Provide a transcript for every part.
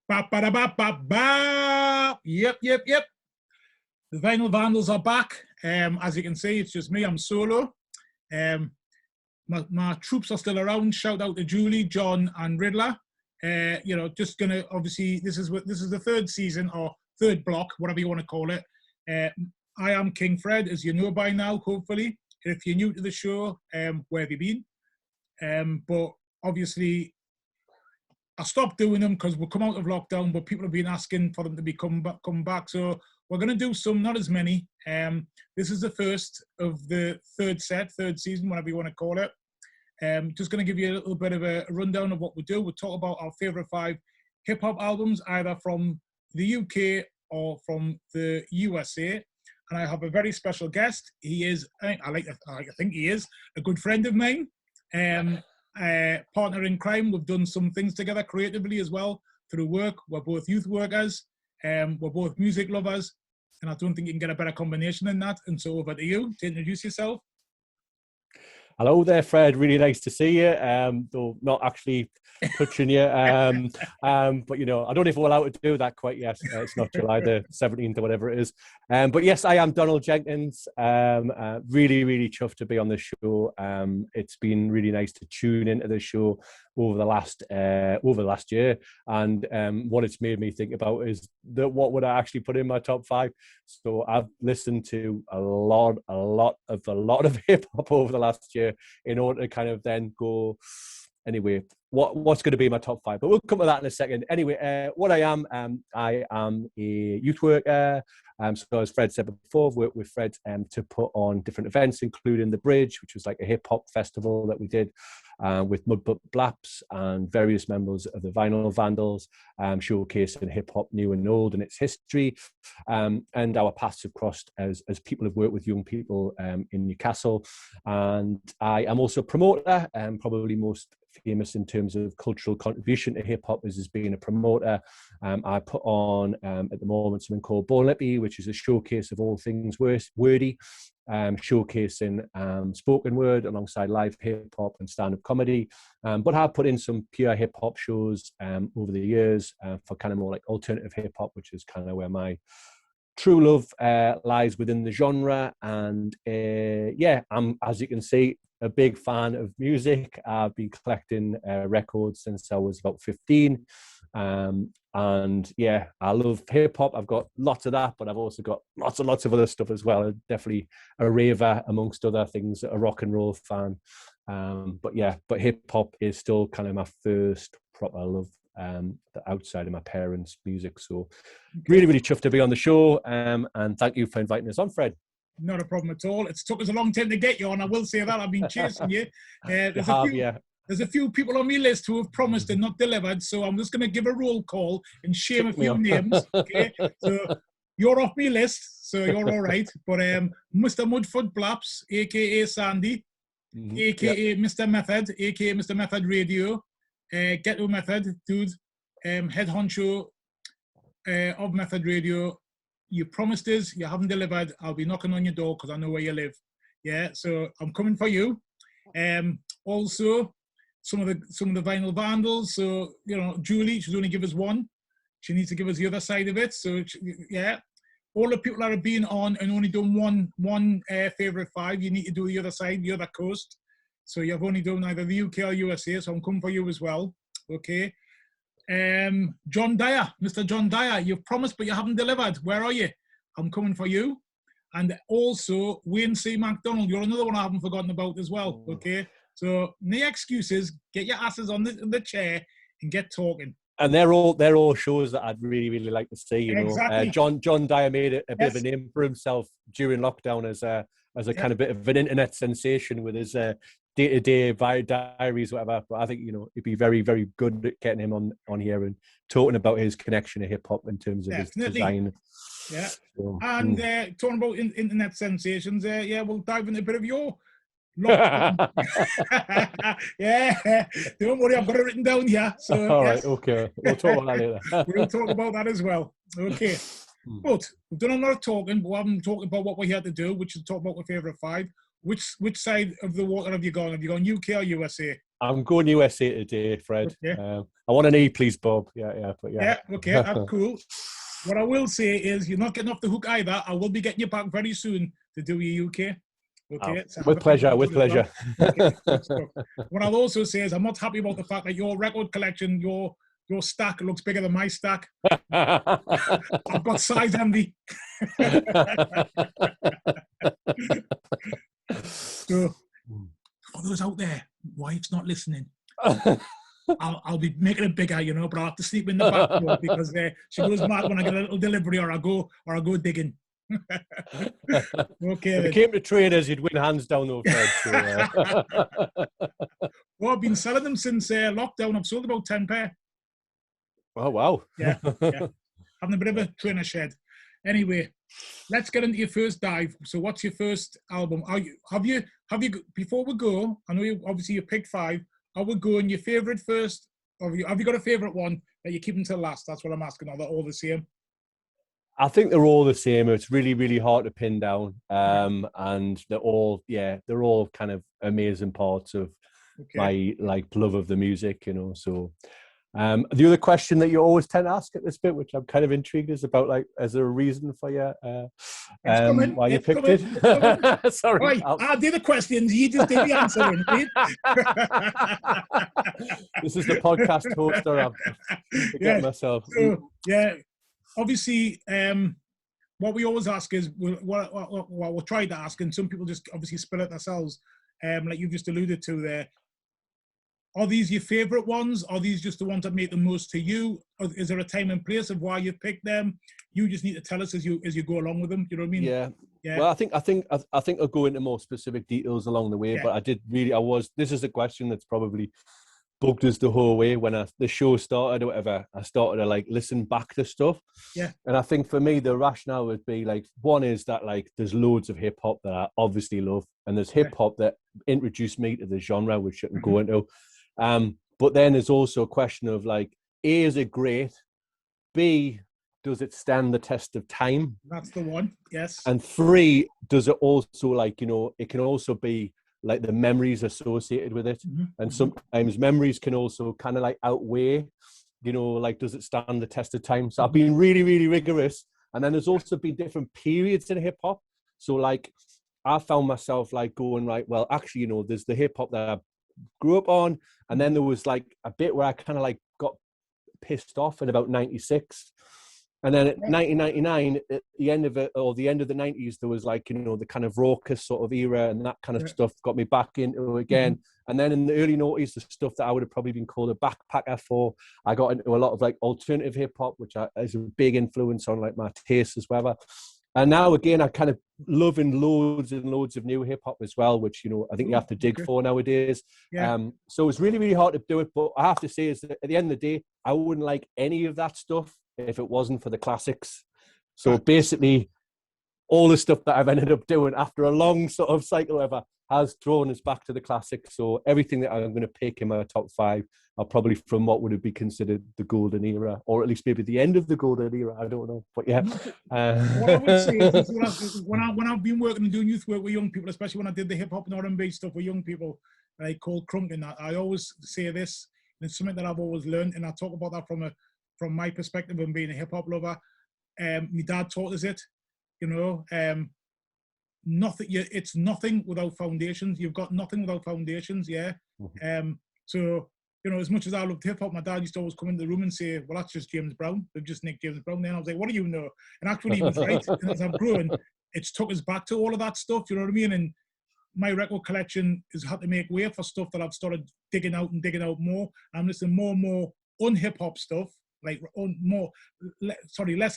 Ba, ba, da, ba, ba, ba. Yep, yep, yep. The Vinyl Vandals are back. As you can see, it's just me. I'm solo. My troops are still around. Shout out to Julie, John, and Riddler. Just gonna obviously this is the third season or third block, whatever you want to call it. I am King Fred, as you know by now, hopefully. If you're new to the show, where have you been? But obviously, I stopped doing them because we'll come out of lockdown, but people have been asking for them to come back. So we're going to do some, not as many. This is the first of the third season, whatever you want to call it. Just going to give you a little bit of a rundown of what we do. We'll talk about our favorite 5 hip-hop albums, either from the UK or from the USA. And I have a very special guest. He is, I think he is, a good friend of mine. Partner in crime. We've done some things together creatively as well through work. We're both youth workers. We're both music lovers. And I don't think you can get a better combination than that. And so over to you to introduce yourself. Hello there, Fred. Really nice to see you. Though not actually touching you. But, you know, I don't know if we're allowed to do that quite yet. It's not July the 17th or whatever it is. But yes, I am Don Jenkins. Really, really chuffed to be on the show. It's been really nice to tune into the show over the last year. And what it's made me think about is that what would I actually put in my top 5? So I've listened to a lot of hip hop over the last year in order to kind of then go, anyway, what's going to be my top 5? But we'll come to that in a second. Anyway, what I am a youth worker. So as Fred said before, I've worked with Fred to put on different events, including The Bridge, which was like a hip hop festival that we did with Mudbutt Blaps and various members of the Vinyl Vandals, showcasing hip hop new and old and its history. And our paths have crossed as people have worked with young people in Newcastle. And I am also a promoter, probably most famous in terms of cultural contribution to hip hop as being a promoter. I put on at the moment something called Born Lippy, which is a showcase of all things wordy, showcasing spoken word alongside live hip hop and stand-up comedy. But I've put in some pure hip hop shows over the years for kind of more like alternative hip hop, which is kind of where my true love lies within the genre. And I'm, as you can see, a big fan of music. I've been collecting records since I was about 15. And yeah, I love hip hop. I've got lots of that, but I've also got lots of other stuff as well. I'm definitely a raver amongst other things, a rock and roll fan. But hip hop is still kind of my first proper love outside of my parents' music. So really, really chuffed to be on the show. And thank you for inviting us on, Fred. Not a problem at all. It's took us a long time to get you on. I will say that. I've been chasing you. There's a few people on my list who have promised and not delivered. So I'm just going to give a roll call and shame a few names. Okay. So you're off my list. So you're all right. But Mr. Mudfoot Blaps, a.k.a. Sandy, a.k.a. Mr. Method, a.k.a. Mr. Method Radio, Ghetto Method, dude, head honcho of Method Radio. You promised us, you haven't delivered. I'll be knocking on your door because I know where you live. Yeah, so I'm coming for you. Also, some of the Vinyl Vandals. So, you know, Julie, she's only give us one. She needs to give us the other side of it. So, yeah, all the people that have been on and only done one favorite 5, you need to do the other side, the other coast. So you've only done either the UK or USA. So I'm coming for you as well. Okay. John Dyer, Mr. John Dyer, you've promised but you haven't delivered. Where are you? I'm coming for you. And also Wayne C. McDonald, you're another one I haven't forgotten about as well. Okay, so no excuses. Get your asses on the chair and get talking. And they're all shows that I'd really, really like to see. You know, exactly. John Dyer made a bit of a name for himself during lockdown as a kind of bit of an internet sensation with his day-to-day diaries, whatever. But I think, you know, it'd be very, very good at getting him on here and talking about his connection to hip hop in terms of his design. Yeah. So, and talking about internet sensations, we'll dive into a bit of your lockdown. Yeah. Don't worry, I've got it written down here. So all right, okay. We'll talk about that later. We'll talk about that as well. Okay. But we've done a lot of talking, but we haven't talked about what we're here to do, which is talk about our favourite 5. Which side of the water have you gone? Have you gone UK or USA? I'm going USA today, Fred. Okay. I want an E, please, Bob. Yeah. Okay, that's cool. What I will say is you're not getting off the hook either. I will be getting you back very soon to do your UK. Okay. Oh, So with pleasure. well. Okay, good stuff. What I'll also say is I'm not happy about the fact that your record collection, your stack looks bigger than my stack. I've got size envy. So for those out there, wife's not listening. I'll be making it bigger, but I'll have to sleep in the back door because she goes mad when I get a little delivery or I go digging. Okay. If it came to traders, you'd win hands down though, Fred. So, well, I've been selling them since lockdown. I've sold about 10 pair. Oh wow. Yeah. Having a bit of a trainer shed. Anyway, let's get into your first dive. So what's your first album? Have you before we go, I know you picked 5. I would go on your favourite first. Have you got a favourite one that you keep until last? That's what I'm asking. Are they all the same? I think they're all the same. It's really, really hard to pin down. And they're all kind of amazing parts of my love of the music, So the other question that you always tend to ask at this bit, which I'm kind of intrigued, is about is there a reason for why you picked it? Sorry, right, I'll do the questions. You just do the answering, please. This is the podcast host, or I'm forgetting myself. So, obviously, what we always ask is what we'll try to ask, and some people just obviously spill it themselves, like you've just alluded to there. Are these your favourite ones? Are these just the ones that make the most to you? Or is there a time and place of why you picked them? You just need to tell us as you go along with them. You know what I mean? Yeah. Well, I think I'll go into more specific details along the way. But this is a question that's probably bugged us the whole way when the show started or whatever. I started to listen back to stuff. Yeah. And I think for me the rationale would be one is that there's loads of hip hop that I obviously love, and there's hip hop that introduced me to the genre, which I can go into. But then there's also a question of A, is it great? B, does it stand the test of time? That's the one, yes. And 3, does it also it can also be the memories associated with it. And sometimes memories can also kind of outweigh, does it stand the test of time? So I've been really, really rigorous. And then there's also been different periods in hip hop. So I found myself going, well, actually, there's the hip hop that I grew up on, and then there was a bit where I kind of got pissed off in about 96, and then at 1999 at the end of it, or the end of the 90s, there was the kind of raucous sort of era, and that kind of stuff got me back into it again. And then in the early 90s, the stuff that I would have probably been called a backpacker for, I got into a lot of alternative hip hop, which is a big influence on my taste as well. And now, again, I kind of loving loads and loads of new hip-hop as well, which, I think you have to dig for nowadays. Yeah. So it's really, really hard to do it. But I have to say is that at the end of the day, I wouldn't like any of that stuff if it wasn't for the classics. So basically, all the stuff that I've ended up doing after a long sort of cycle ever has drawn us back to the classics. So everything that I'm going to pick in my top 5 are probably from what would be considered the golden era, or at least maybe the end of the golden era. I don't know, but yeah. What I would say is when I've been working and doing youth work with young people, especially when I did the hip hop and R&B stuff with young people, called crunking, I always say this, and it's something that I've always learned, and I talk about that from my perspective and being a hip hop lover. My dad taught us it, it's nothing without foundations. You've got nothing without foundations, yeah. So, as much as I loved hip hop, my dad used to always come into the room and say, well, that's just James Brown. They've just nicked James Brown. Then I was like, what do you know? And actually, he was right. And as I've grown, it's took us back to all of that stuff, you know what I mean? And my record collection has had to make way for stuff that I've started digging out more. I'm listening more and more un-hip hop stuff, less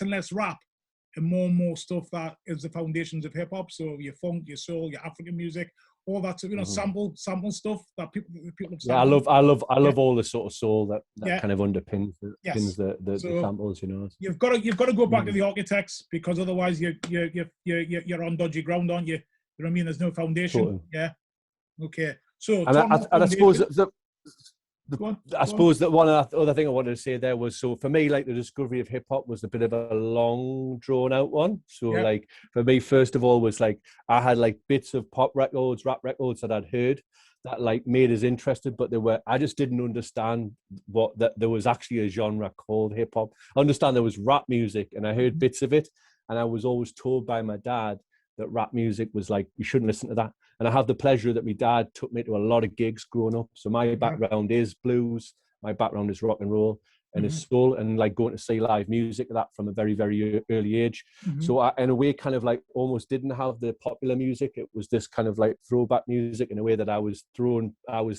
and less rap, and more stuff that is the foundations of hip hop. So your funk, your soul, your African music, all that, sample stuff that people have. Yeah, I love all the sort of soul that kind of underpins the samples. You've got to go back to the architects, because otherwise you're on dodgy ground, aren't you? You know what I mean? There's no foundation. Totally. Yeah. Okay. So I suppose I suppose that one other thing I wanted to say there was, so for me, the discovery of hip hop was a bit of a long drawn out one. So for me, first of all, was I had bits of pop records, rap records that I'd heard that like made us interested, but I just didn't understand that there was actually a genre called hip hop. I understand there was rap music, and I heard bits of it, and I was always told by my dad that rap music was like, you shouldn't listen to that. And I have the pleasure that my dad took me to a lot of gigs growing up. So my background is blues, my background is rock and roll, and his soul, and like going to see live music, that from a very, very early age. So I, in a way, kind of like almost didn't have the popular music. It was this kind of like throwback music in a way that I was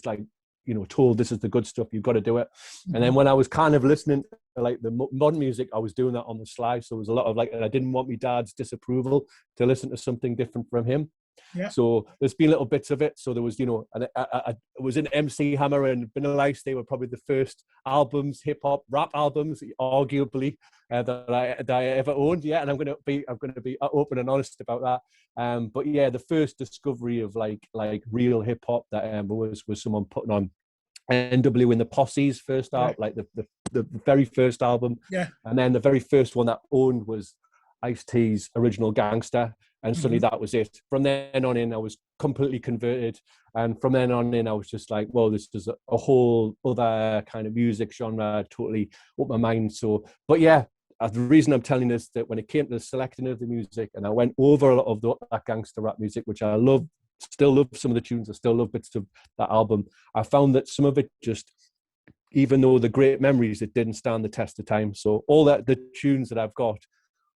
like, you know, told this is the good stuff, you've got to do it. And then when I was kind of listening to like the modern music, I was doing that on the sly. So it was a lot of like, and I didn't want my dad's disapproval to listen to something different from him. Yeah. So there's been little bits of it. So there was, you know, and I was in MC Hammer and Vinyl Ice. They were probably the first albums, hip hop rap albums, arguably that I ever owned. Yeah, and I'm going to be open and honest about that. But yeah, the first discovery of like real hip hop that was someone putting on NW in the Posse's first out, like the very first album. Yeah, and then the very first one that owned was Ice-T's Original Gangster. And suddenly that was it. From then on in, I was completely converted. And from then on in, I was just like, well, this is a whole other kind of music genre, totally opened my mind. So, but yeah, the reason I'm telling this, that when it came to the selecting of the music, and I went over a lot of that gangster rap music, which I love, still love some of the tunes, I still love bits of that album, I found that some of it just, even though the great memories, it didn't stand the test of time. So all that, the tunes that I've got,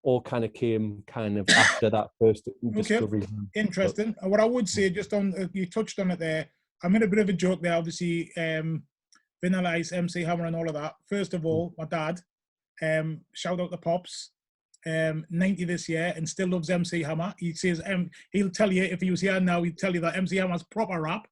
all kind of came kind of after that first discovery. Interesting. What I would say, just on, you touched on it there, I made a bit of a joke there, obviously, Vinyl Ice, MC Hammer and all of that. First of all, my dad, shout out to Pops, 90 this year and still loves MC Hammer. He says, he'll tell you, if he was here now, he'd tell you that MC Hammer's proper rap.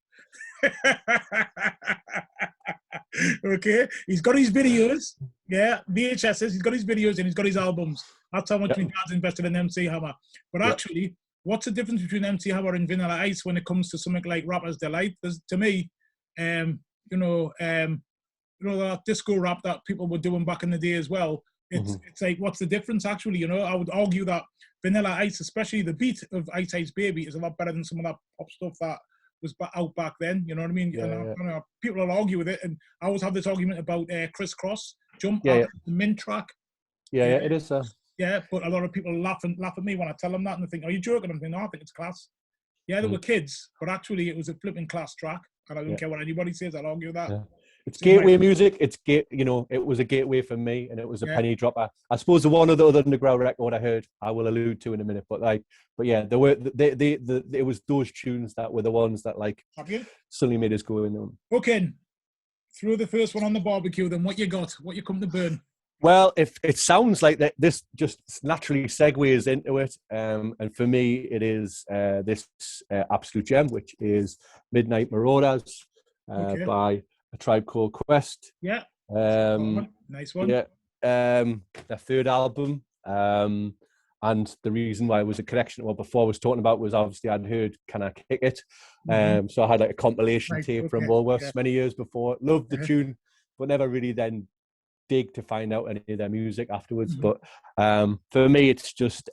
Okay, he's got his videos, VHSs, he's got his videos and he's got his albums. That's how much my dad's invested in MC Hammer. But actually, what's the difference between MC Hammer and Vanilla Ice when it comes to something like Rapper's Delight? There's, to me, you know, that disco rap that people were doing back in the day as well. It's like, what's the difference actually? You know, I would argue that Vanilla Ice, especially the beat of Ice Ice Baby, is a lot better than some of that pop stuff that was out back then. You know what I mean? And people will argue with it, and I always have this argument about Criss Cross Jump, the Mint track. It is. Yeah, but a lot of people laugh at me when I tell them that, and they think, "Are you joking?" I'm thinking, "No, I think it's class." Yeah, they were kids, but actually, it was a flipping class track, and I don't care what anybody says. I'll argue that. Yeah. It's gateway music. You know, it was a gateway for me, and it was a penny dropper. I suppose the one of the other underground record I heard, I will allude to in a minute. But there were it was those tunes that were the ones that like suddenly made us go in them. Okay, throw the first one on the barbecue. Then what you got? What you come to burn? Well, if it sounds like that, this just naturally segues into it, and for me, it is this absolute gem, which is Midnight Marauders by A Tribe Called Quest. Yeah. Nice one. Yeah. Their third album. And the reason why it was a collection, well, before I was talking about, was obviously I'd heard Can I Kick It? So I had like a compilation tape from Woolworths many years before. Loved the tune, but never really then dig to find out any of their music afterwards. But for me, it's just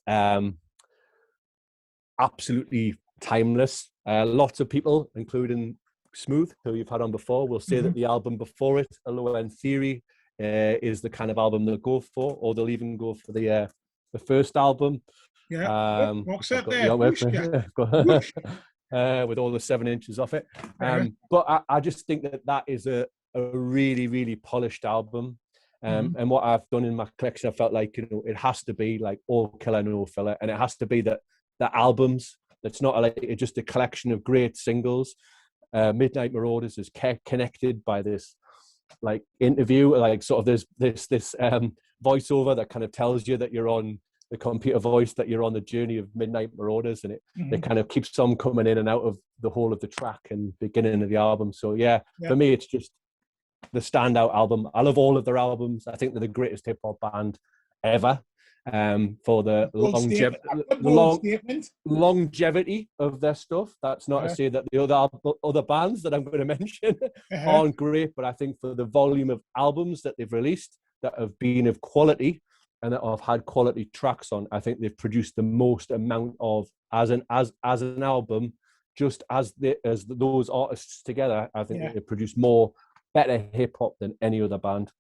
absolutely timeless. Lots of people, including Smooth, who you've had on before, will say that the album before it, A Low End Theory, is the kind of album they'll go for, or they'll even go for the first album. Yeah, box set there. With all the 7 inches off it. But I just think that is a really, really polished album. And what I've done in my collection, I felt like, you know, it has to be like all killer, no filler, and it has to be that albums. That's not like just a collection of great singles. Midnight Marauders is connected by this like interview, like sort of this voiceover that kind of tells you that you're on the computer voice, that you're on the journey of Midnight Marauders, and it kind of keeps on coming in and out of the whole of the track and beginning of the album. So for me, it's just the standout album. I love all of their albums. I think they're the greatest hip hop band ever. For the longevity of their stuff. That's not to say that the other bands that I'm going to mention aren't great, but I think for the volume of albums that they've released that have been of quality and that have had quality tracks on, I think they've produced the most amount of as an album just as those artists together, I think Yeah. they produce better hip hop than any other band.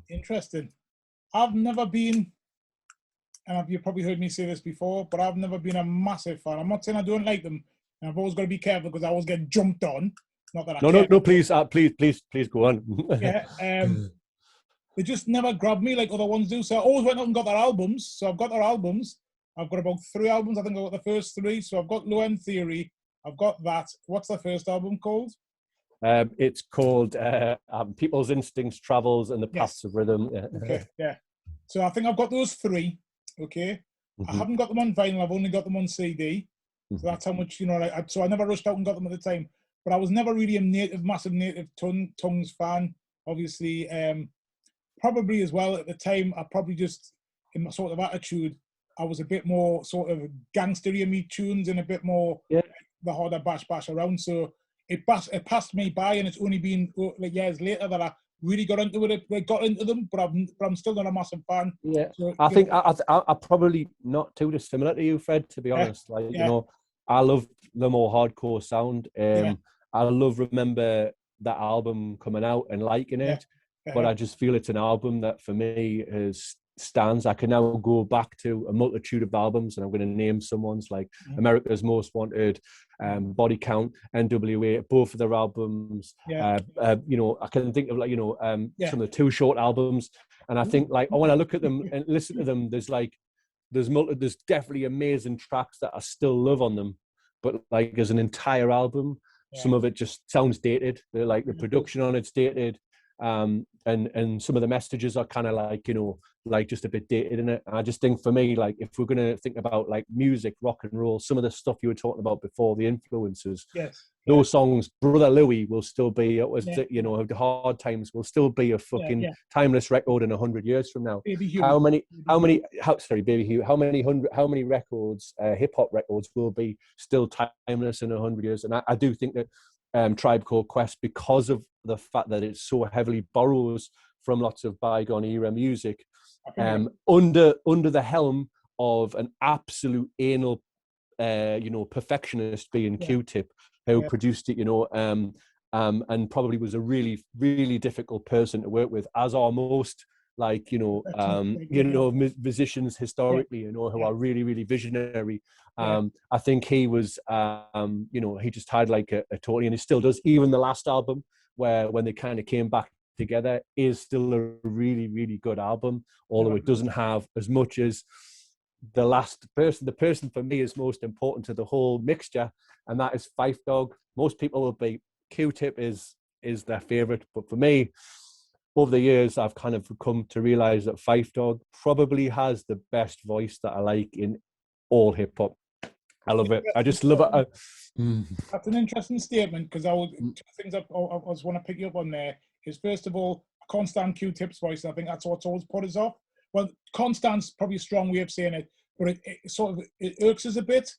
Interesting. I've never been, and you've probably heard me say this before, but I've never been a massive fan. I'm not saying I don't like them, and I've always got to be careful because I always get jumped on. Not that I care. No, please go on. Yeah, they just never grabbed me like other ones do. So I always went out and got their albums. So I've got their albums. I've got about 3 albums. I think I've got the first 3. So I've got Low End Theory. I've got that. What's the first album called? It's called People's Instincts, Travels, and the Paths of Rhythm. Yeah. Okay, yeah. So I think I've got those 3. Okay. I haven't got them on vinyl. I've only got them on CD. So that's how much, so I never rushed out and got them at the time. But I was never really a massive Native Tongues fan. Obviously, probably as well at the time, I probably just, in my sort of attitude, I was a bit more sort of gangstery me tunes and a bit more the harder bash around. So it passed me by, and it's only been like years later that I really got into it. I got into them, but I'm still not a massive fan. Yeah, so, I think I probably not too dissimilar to you, Fred. To be honest, I love the more hardcore sound. I remember that album coming out and liking it, but I just feel it's an album that for me stands. I can now go back to a multitude of albums, and I'm going to name some ones like America's Most Wanted, Body Count, NWA, both of their albums. I can think of some of the Too Short albums, and I think when I look at them and listen to them, there's definitely amazing tracks that I still love on them, but like as an entire album, some of it just sounds dated. They're like the production on it's dated. And some of the messages are kind of like just a bit dated in it. And I just think for me, like if we're gonna think about like music, rock and roll, some of the stuff you were talking about before, the influences, those songs, Brother Louie will still be, the Hard Times will still be a fucking timeless record in 100 years from now. How many records, hip hop records will be still timeless in 100 years? And I do think that Tribe Called Quest, because of the fact that it so heavily borrows from lots of bygone era music, under the helm of an absolute anal, perfectionist being Q-Tip, who produced it, and probably was a really, really difficult person to work with, as are most musicians historically, who are really, really visionary. I think he was, he just had like a totally, and he still does. Even the last album, when they kind of came back together, is still a really, really good album, although it doesn't have as much as the last person. The person for me is most important to the whole mixture, and that is Phife Dawg. Most people will be Q-Tip is their favorite, but for me, over the years, I've kind of come to realize that Phife Dawg probably has the best voice that I like in all hip hop. I love it. I just love it. That's an interesting statement, because two things I was want to pick you up on there is, first of all, I can't stand Q-Tip's voice. I think that's what's always put us off. Well, constant's probably a strong way of saying it, but it irks us a bit.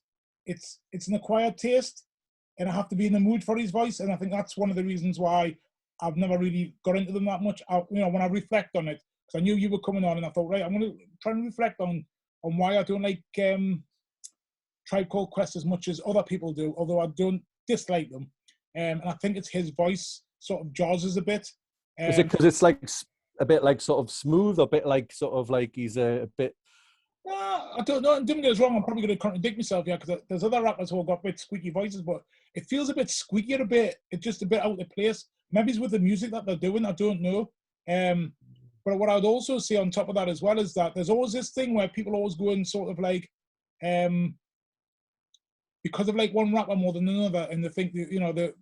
It's an acquired taste, and I have to be in the mood for his voice, and I think that's one of the reasons why I've never really got into them that much. When I reflect on it, because I knew you were coming on, and I thought, right, I'm going to try and reflect on why I don't like Tribe Called Quest as much as other people do, although I don't dislike them. And I think it's his voice sort of jaws us a bit. Is it because it's like a bit like sort of smooth, a bit like sort of like he's a bit... I don't know. Don't get us wrong. I'm probably going to contradict myself here, because there's other rappers who have got a bit squeaky voices, but it feels a bit squeaky, it's just a bit out of place. Maybe it's with the music that they're doing. I don't know. But what I'd also say on top of that as well is that there's always this thing where people always go and sort of like, because of like one rapper more than another, and they think that,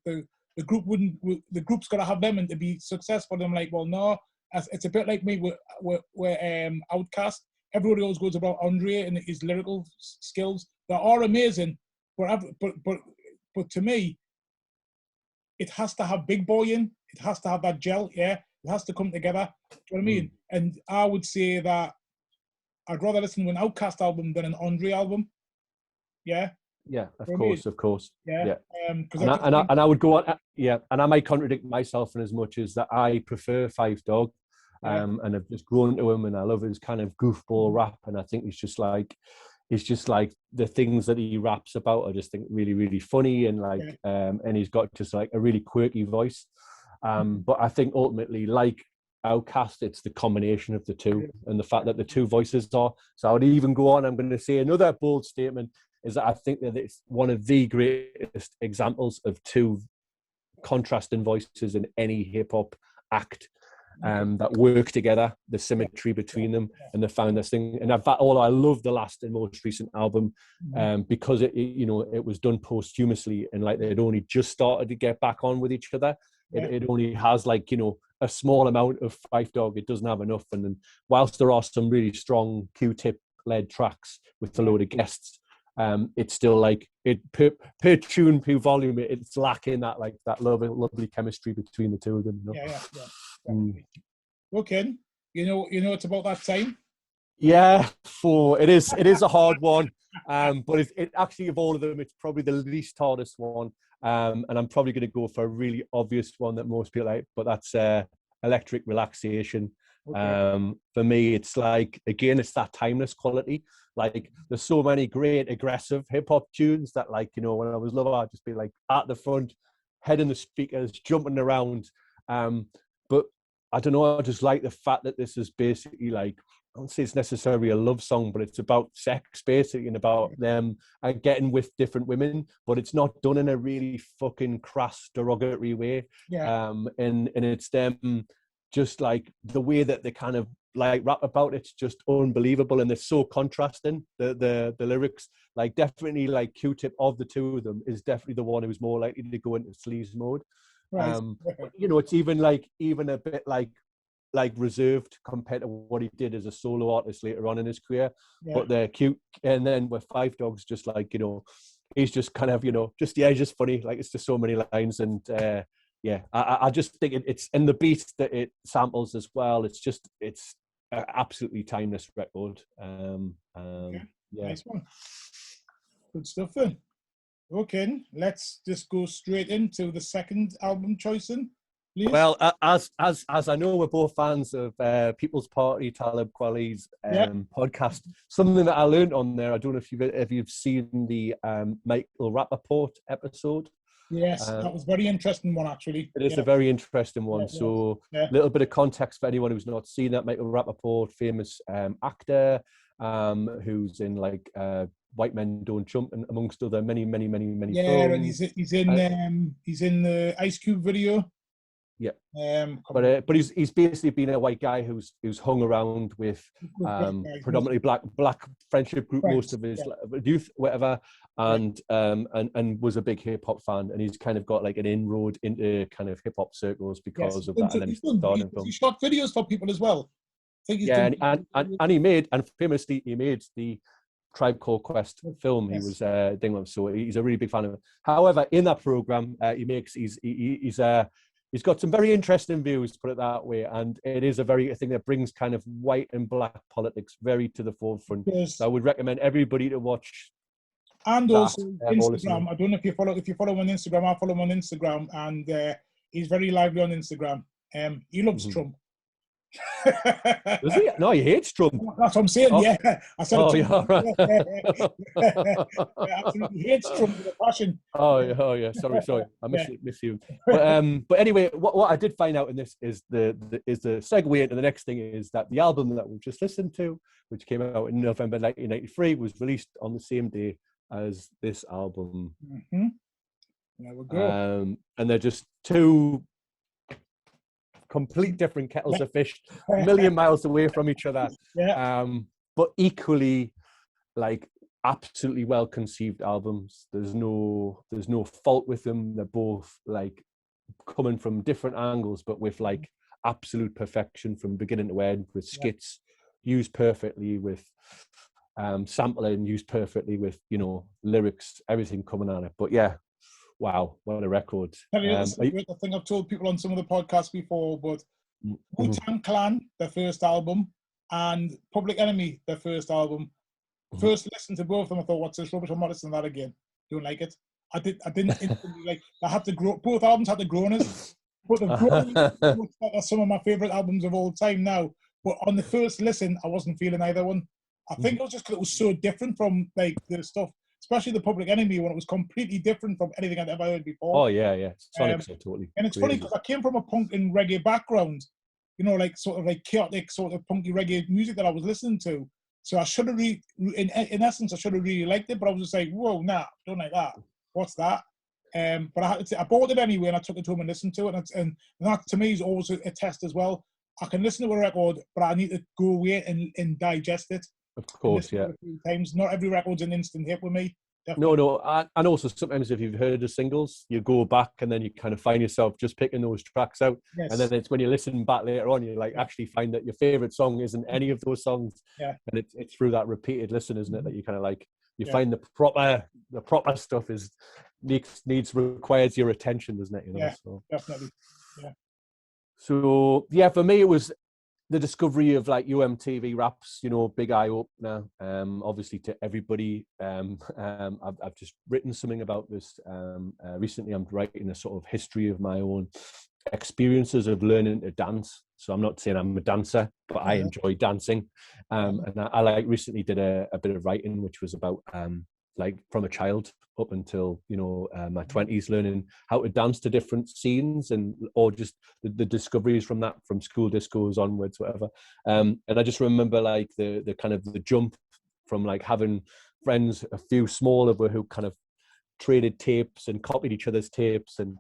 the group's got to have them and to be successful. And I'm like, well, no. It's a bit like me with Outkast. Everybody always goes about Andre and his lyrical skills. They are amazing, but to me, it has to have Big Boy in. It has to have that gel. Yeah, it has to come together. Do you know what I mean? And I would say that I'd rather listen to an Outkast album than an Andre album. Yeah. Yeah, of course. Yeah. And I would go on. Yeah, and I might contradict myself in as much as that I prefer Phife Dawg. And I've just grown to him, and I love his kind of goofball rap, and I think he's just like, he's just like the things that he raps about, I just think really, really funny, and like, and he's got just like a really quirky voice. But I think ultimately, like Outcast, it's the combination of the two, and the fact that the two voices are. So I would even go on. I'm going to say another bold statement is that I think that it's one of the greatest examples of two contrasting voices in any hip hop act. That work together, the symmetry between them, and they found this thing. And in fact, I love the last and most recent album because it was done posthumously, and like they'd only just started to get back on with each other. It only has like, a small amount of Phife Dawg. It doesn't have enough. And then whilst there are some really strong Q-Tip led tracks with a load of guests, it's still like per tune, per volume, it's lacking that like that lovely chemistry between the two of them. Okay, it's about that time. Yeah, it is a hard one, but it actually, of all of them, it's probably the least hardest one. And I'm probably going to go for a really obvious one that most people like, but that's Electric Relaxation. Okay. For me, it's like, again, it's that timeless quality. Like, there's so many great aggressive hip hop tunes that, like, when I was little, I'd just be like at the front, head in the speakers, jumping around. But I don't know, I just like the fact that this is basically like, I don't say it's necessarily a love song, but it's about sex, basically, and about them getting with different women, but it's not done in a really fucking crass, derogatory way. And it's them just like the way that they kind of like rap about it's just unbelievable, and they're so contrasting. The lyrics, like, definitely like Q-Tip of the two of them is definitely the one who's more likely to go into sleaze mode. Right. But, it's even a bit like reserved compared to what he did as a solo artist later on in his career. But they're cute. And then with Phife Dawg's just like, he's just kind of, just funny. Like, it's just so many lines. And I just think it's in the beat that it samples as well. It's an absolutely timeless record. Nice one. Good stuff then. Okay, let's just go straight into the second album choice then. Please. Well, as I know, we're both fans of People's Party, Talib Kweli's podcast. Something that I learned on there, I don't know if you've seen the Michael Rappaport episode. Yes, that was a very interesting one, actually. It is a very interesting one. So a little bit of context for anyone who's not seen that. Michael Rappaport, famous actor, who's in like White Men Don't Jump, and amongst other many films. And he's in the Ice Cube video. Yeah, but he's basically been a white guy who's hung around with predominantly black friendship group most of his youth, whatever, and was a big hip hop fan, and he's kind of got like an inroad into kind of hip hop circles because of that. And then he shot videos for people as well. And famously he made the Tribe Called Quest film. He was so he's a really big fan of it. However, in that program, he's got some very interesting views, to put it that way, and it is a thing that brings kind of white and black politics very to the forefront. Yes. So I would recommend everybody to watch. And also Instagram. I don't know if you follow him on Instagram. I follow him on Instagram, and he's very lively on Instagram. He loves Trump. Does he? No, he hates Trump. That's what I'm saying. Yeah, I said. Right. Absolutely hates Trump with a passion. Oh yeah. Sorry. I miss you. But anyway, what I did find out in this is the segue into the next thing is that the album that we've just listened to, which came out in November 1993, was released on the same day as this album. Mm-hmm. There we go. And they're just two complete different kettles of fish, a million miles away from each other, but equally like absolutely well conceived albums. There's no fault with them. They're both like coming from different angles, but with like absolute perfection from beginning to end, with skits used perfectly, with sampling used perfectly, with lyrics, everything coming on it. But wow, what a record. I think I've told people on some of the podcasts before, but Wu-Tang Clan, their first album, and Public Enemy, their first album. First listen to both of them, I thought, what's this rubbish? I'm not listening to that again. Don't like it. I didn't instantly like. I had to grow. Both albums had to grow on us, but they've grown. That's some of my favorite albums of all time now. But on the first listen, I wasn't feeling either one. I think it was just because it was so different from like the stuff, especially the Public Enemy, when it was completely different from anything I'd ever heard before. Oh yeah. Sonic's totally. And it's funny because I came from a punk and reggae background, you know, like sort of like chaotic sort of punky reggae music that I was listening to. So I should have in essence, I should have really liked it, but I was just like, whoa, nah, don't like that. What's that? But I bought it anyway, and I took it home and listened to it, and that to me is always a test as well. I can listen to a record, but I need to go away and digest it. Of course, yeah. A few times. Not every record's an instant hit with me. Definitely. No, and also sometimes if you've heard the singles, you go back and then you kind of find yourself just picking those tracks out. Yes. And then it's when you listen back later on, you like actually find that your favorite song isn't any of those songs. Yeah. And it's through that repeated listen, isn't it, that you kind of like, you find the proper stuff requires your attention, doesn't it? You know? Yeah, so. Definitely. Yeah. So yeah, for me it was the discovery of like UMTV Raps, you know, big eye opener. Obviously to everybody. I've just written something about this recently. I'm writing a sort of history of my own experiences of learning to dance. So I'm not saying I'm a dancer, but I enjoy dancing. And I like recently did a bit of writing, which was about like from a child up until, you know, my 20s, learning how to dance to different scenes or just the discoveries from that, from school discos onwards, whatever. And I just remember like the kind of the jump from like having friends, a few smaller, who kind of traded tapes and copied each other's tapes and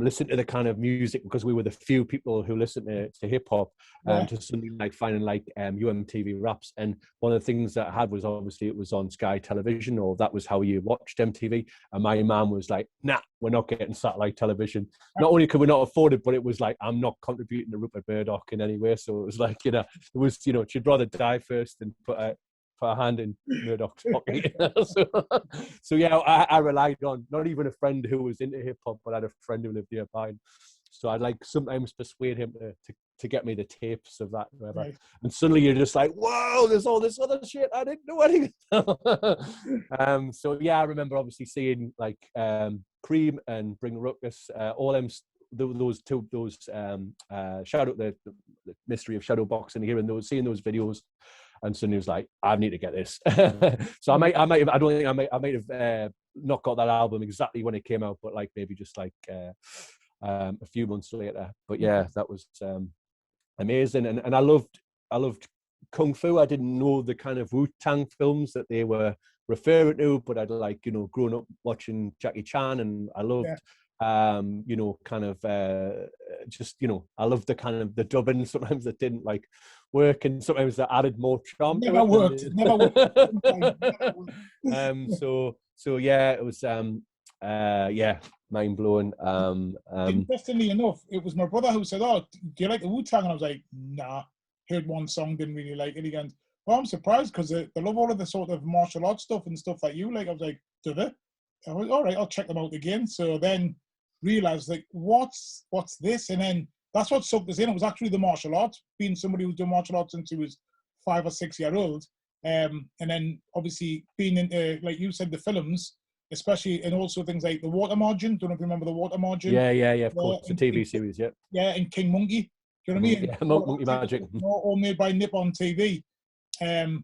listened to the kind of music, because we were the few people who listened to hip hop, to suddenly like finding like UMTV Raps. And one of the things that I had was obviously it was on Sky Television, or that was how you watched MTV. And my mum was like, nah, we're not getting satellite television. Not only could we not afford it, but it was like, I'm not contributing to Rupert Murdoch in any way. So it was like, you know, it was, you know, she'd rather die first than put a hand in Murdoch's pocket. So yeah, I relied on not even a friend who was into hip hop, but I had a friend who lived nearby. So I'd like sometimes persuade him to get me the tapes of that, whatever. Right. And suddenly you're just like, whoa, there's all this other shit I didn't know anything. So yeah, I remember obviously seeing like Cream and Bring Ruckus, all them. Those shadow, the mystery of shadow boxing here, and seeing those videos, and suddenly was like, I need to get this. So I might have, I don't think I might have not got that album exactly when it came out, but like maybe just like a few months later. But yeah, that was amazing, and I loved Kung Fu. I didn't know the kind of Wu-Tang films that they were referring to, but I'd like, you know, grown up watching Jackie Chan, and I loved you know, kind of just, you know, I loved the kind of the dubbing sometimes that didn't like work, and sometimes that added more charm. Never worked. So yeah, it was mind blowing. Interestingly enough, it was my brother who said, "Oh, do you like the Wu-Tang?" And I was like, "Nah." Heard one song, didn't really like it. Again, well, I'm surprised because they love all of the sort of martial arts stuff and stuff that you like. I was like, "Do they?" I was all right. I'll check them out again. So then realized like, what's this? And then that's what sucked us in. It was actually the martial arts, being somebody who's done martial arts since he was 5 or 6 years old. And then obviously being into, like you said, the films, especially, and also things like The Water Margin. Don't know if you remember The Water Margin. Yeah, of course. It's a TV series, yeah. Yeah, and King Monkey. Do you know what I mean? Yeah, Monkey Magic. All made by Nippon TV. And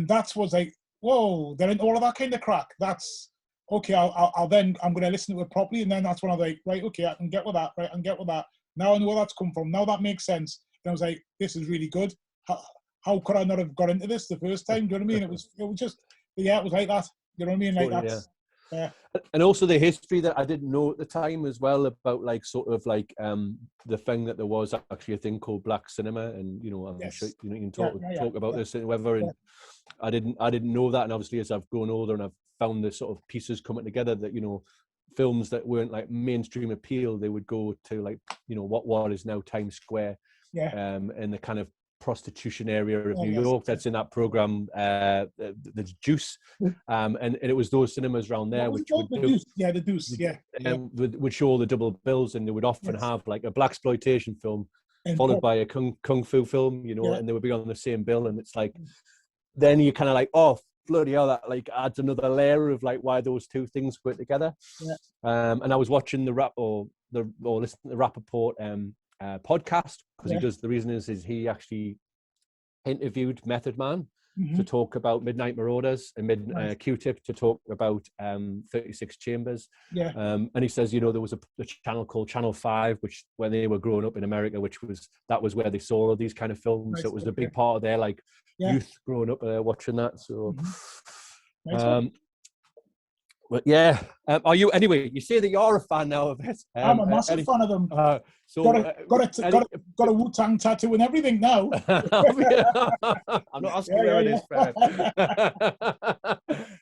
that's what's like, whoa, they're in all of that kind of crack. That's, okay, I'm going to listen to it properly, and then that's when I was like, right, okay, I can get with that, right, I can get with that. Now I know where that's come from. Now that makes sense. And I was like, this is really good. How could I not have got into this the first time? Do you know what I mean? It was just, yeah, it was like that. You know what I mean? Like that's, yeah. And also the history that I didn't know at the time as well about like sort of like the thing that there was actually a thing called black cinema, and you know, I'm sure you know, you can talk about this and whatever. And I didn't know that, and obviously as I've grown older and I've found the sort of pieces coming together, that, you know, films that weren't like mainstream appeal, they would go to like, you know, what is now Times Square, and the kind of prostitution area of New York that's in that program, the Juice, and it was those cinemas around there which would do, the Deuce, would show the double bills, and they would often have like a blaxploitation film followed by a kung fu film, you know, and they would be on the same bill, and it's like, then you kind of like, oh bloody hell, that like adds another layer of like why those two things work together. And I was watching the listening to the Rappaport podcast, because he does, the reason is he actually interviewed Method Man, to talk about Midnight Marauders, and Q-Tip to talk about 36 Chambers. Yeah. And he says, you know, there was a channel called Channel 5, which when they were growing up in America, that was where they saw all these kind of films. Nice. So it was a big part of their like youth growing up watching that. So nice. But yeah, are you anyway? You say that you're a fan now of it. I'm a massive fan of them. So got a Wu-Tang tattoo and everything now. I'm not asking where it is, Fred.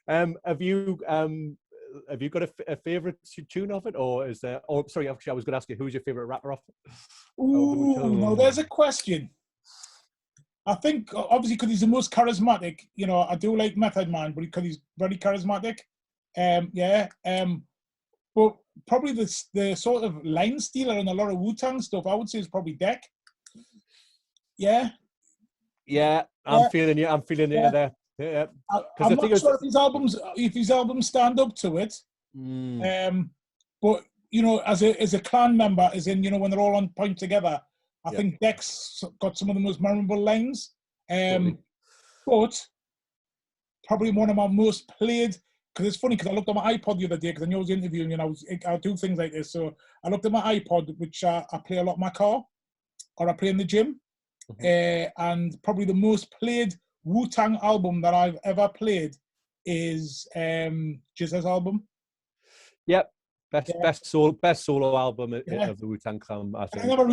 Have you got a favorite tune of it, or is there? Oh, sorry, actually, I was going to ask you, who's your favorite rapper of it? Ooh, no, there's a question. I think obviously because he's the most charismatic. You know, I do like Method Man, but because he's very charismatic. But probably the sort of line stealer in a lot of Wu-Tang stuff, I would say, is probably Deck. Yeah, I'm feeling you. I'm feeling you there. Yeah. I'm not sure if his albums stand up to it. But you know, as a clan member, as in, you know, when they're all on point together, I think Deck's got some of the most memorable lines. But probably one of my most played. Because it's funny, because I looked at my iPod the other day, because I knew I was interviewing, and I do things like this. So I looked at my iPod, which I play a lot in my car, or I play in the gym. And probably the most played Wu-Tang album that I've ever played is Jizz's album. Yep. Best solo album of the Wu-Tang Clan, I think. I never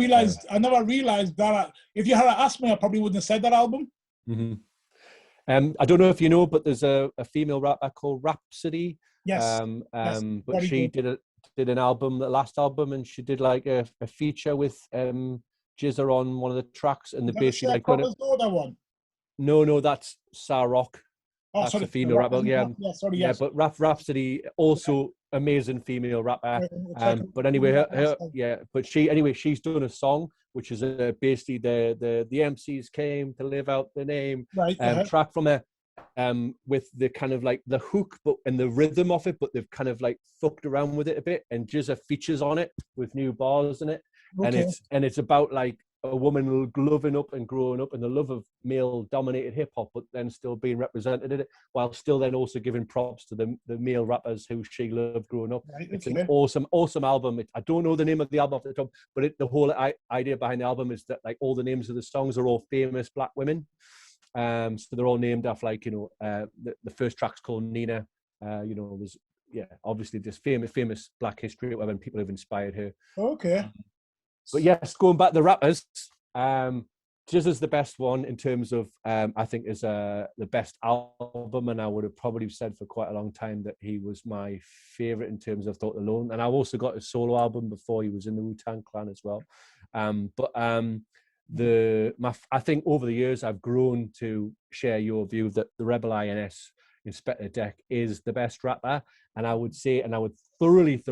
realized that. If you had asked me, I probably wouldn't have said that album. I don't know if you know, but there's a female rapper called Rhapsody. Yes. But she did an album, the last album, and she did like a feature with Jizza on one of the tracks, and the basically like one. No, that's Sar Rock. Oh, that's sorry, a female rapper. But Rhapsody also amazing female rapper. But anyway, she's done a song which is basically the MCs came to live out the name track from her, with the kind of like the hook and the rhythm of it, but they've kind of like fucked around with it a bit, and Jizza features on it with new bars in it, and it's about like a woman loving up and growing up in the love of male-dominated hip-hop, but then still being represented in it, while still then also giving props to the male rappers who she loved growing up. It's an awesome album. I don't know the name of the album off the top, but the whole idea behind the album is that like all the names of the songs are all famous black women. So they're all named after, like, you know, the first track's called Nina. You know, there's obviously this famous black history when people have inspired her. But yes, going back to the rappers, Jizza's the best one in terms of, I think, is the best album, and I would have probably said for quite a long time that he was my favourite in terms of Thought Alone. And I've also got a solo album before he was in the Wu-Tang Clan as well. I think over the years I've grown to share your view that the Rebel INS Inspector Deck is the best rapper, and I would say, and I would thoroughly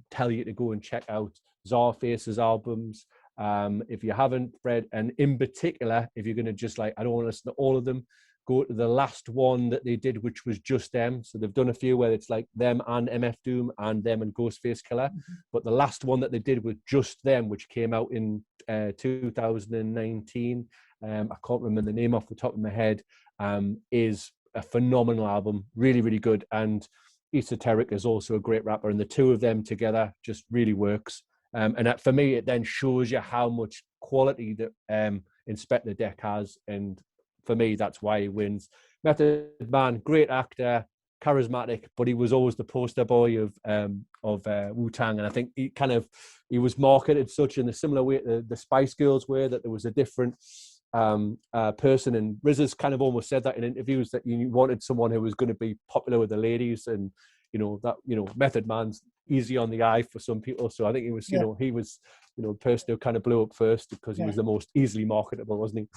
tell you to go and check out Czarface's albums. If you haven't read, and in particular, if you're going to just like, I don't want to listen to all of them, go to the last one that they did, which was just them. So they've done a few where it's like them and MF Doom and them and Ghostface Killer. But the last one that they did was just them, which came out in 2019. I can't remember the name off the top of my head. Is a phenomenal album, really good. And Esoteric is also a great rapper, and the two of them together just really works. And that, for me, it then shows you how much quality that Inspector Deck has, and for me, that's why he wins. Method Man, great actor, charismatic, but he was always the poster boy of Wu-Tang, and I think he was marketed such in a similar way the Spice Girls were, that there was a different person, and RZA's kind of almost said that in interviews, that you wanted someone who was going to be popular with the ladies, and Method Man's easy on the eye for some people, so I think he was the person who kind of blew up first because he was the most easily marketable, wasn't he?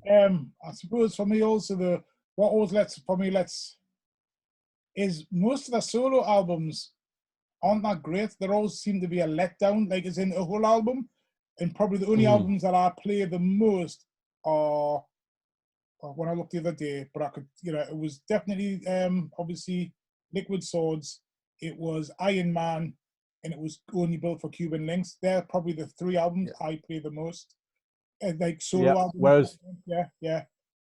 I suppose for me also is most of the solo albums aren't that great. There always seem to be a letdown, like as in a whole album. And probably the only albums that I play the most are, when I looked the other day, but I could, it was definitely, obviously, Liquid Swords, it was Iron Man, and it was Only Built for Cuban Links. They're probably the three albums I play the most. Like solo albums. Whereas,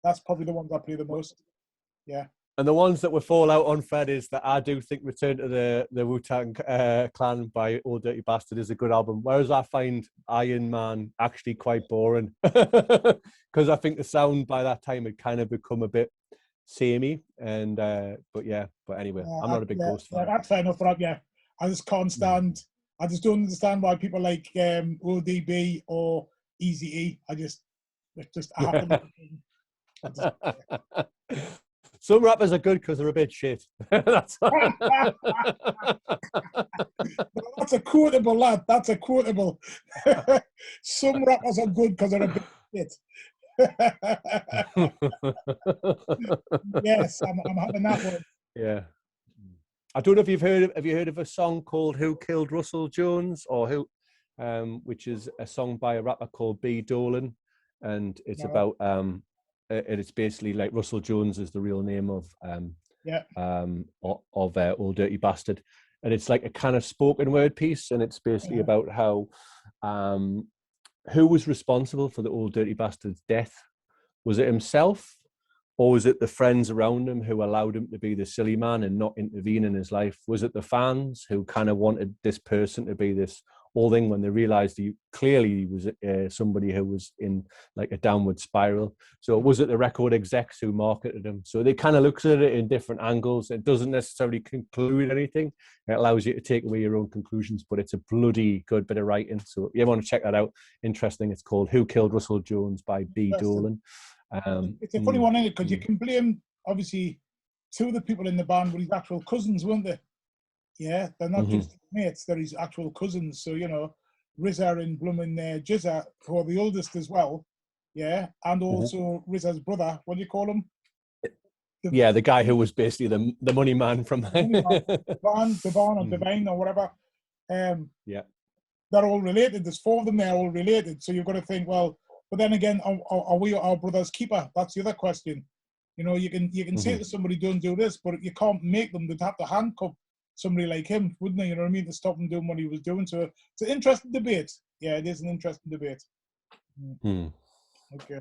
That's probably the ones I play the most. Yeah. And the ones that we fall out on, Fred, is that I do think Return to the Wu-Tang Clan by Old Dirty Bastard is a good album, whereas I find Iron Man actually quite boring, because I think the sound by that time had kind of become a bit samey. And but anyway, I'm not a big Ghost fan. That's fair enough. But I just can't stand. I just don't understand why people like ODB or Eazy-E. I have to. Some rappers are good because they're a bit shit. That's a quotable, lad. That's a quotable. Some rappers are good because they're a bit shit. Yes, I'm having that one. Yeah. I don't know if you've heard of a song called "Who Killed Russell Jones" or who, which is a song by a rapper called B. Dolan, and it's about it's basically like Russell Jones is the real name of Old Dirty Bastard, and it's like a kind of spoken word piece, and it's basically about how who was responsible for the Old Dirty Bastard's death. Was it himself, or was it the friends around him who allowed him to be the silly man and not intervene in his life? Was it the fans who kind of wanted this person to be this whole thing when they realized he clearly was somebody who was in like a downward spiral? So was it the record execs who marketed him? So they kind of looks at it in different angles. It doesn't necessarily conclude anything. It allows you to take away your own conclusions, but it's a bloody good bit of writing. So if you want to check that out, interesting. It's called "Who Killed Russell Jones" by B. Dolan. It's a funny one, isn't it? Because you can blame, obviously, two of the people in the band were his actual cousins, weren't they? Yeah, they're not just mates, they're his actual cousins. So, RZA and Bloomin' Jizza, who are the oldest as well. Yeah, and also RZA's brother, what do you call him? The guy who was basically the money man from Devine or Divine or whatever. They're all related. There's four of them, they're all related. So you've got to think, well, but then again, are we our brother's keeper? That's the other question. You can say to somebody, don't do this, but you can't make them. They'd have to handcuff somebody like him, wouldn't they? You know what I mean? To stop him doing what he was doing. So it's an interesting debate. Yeah, it is an interesting debate. Okay.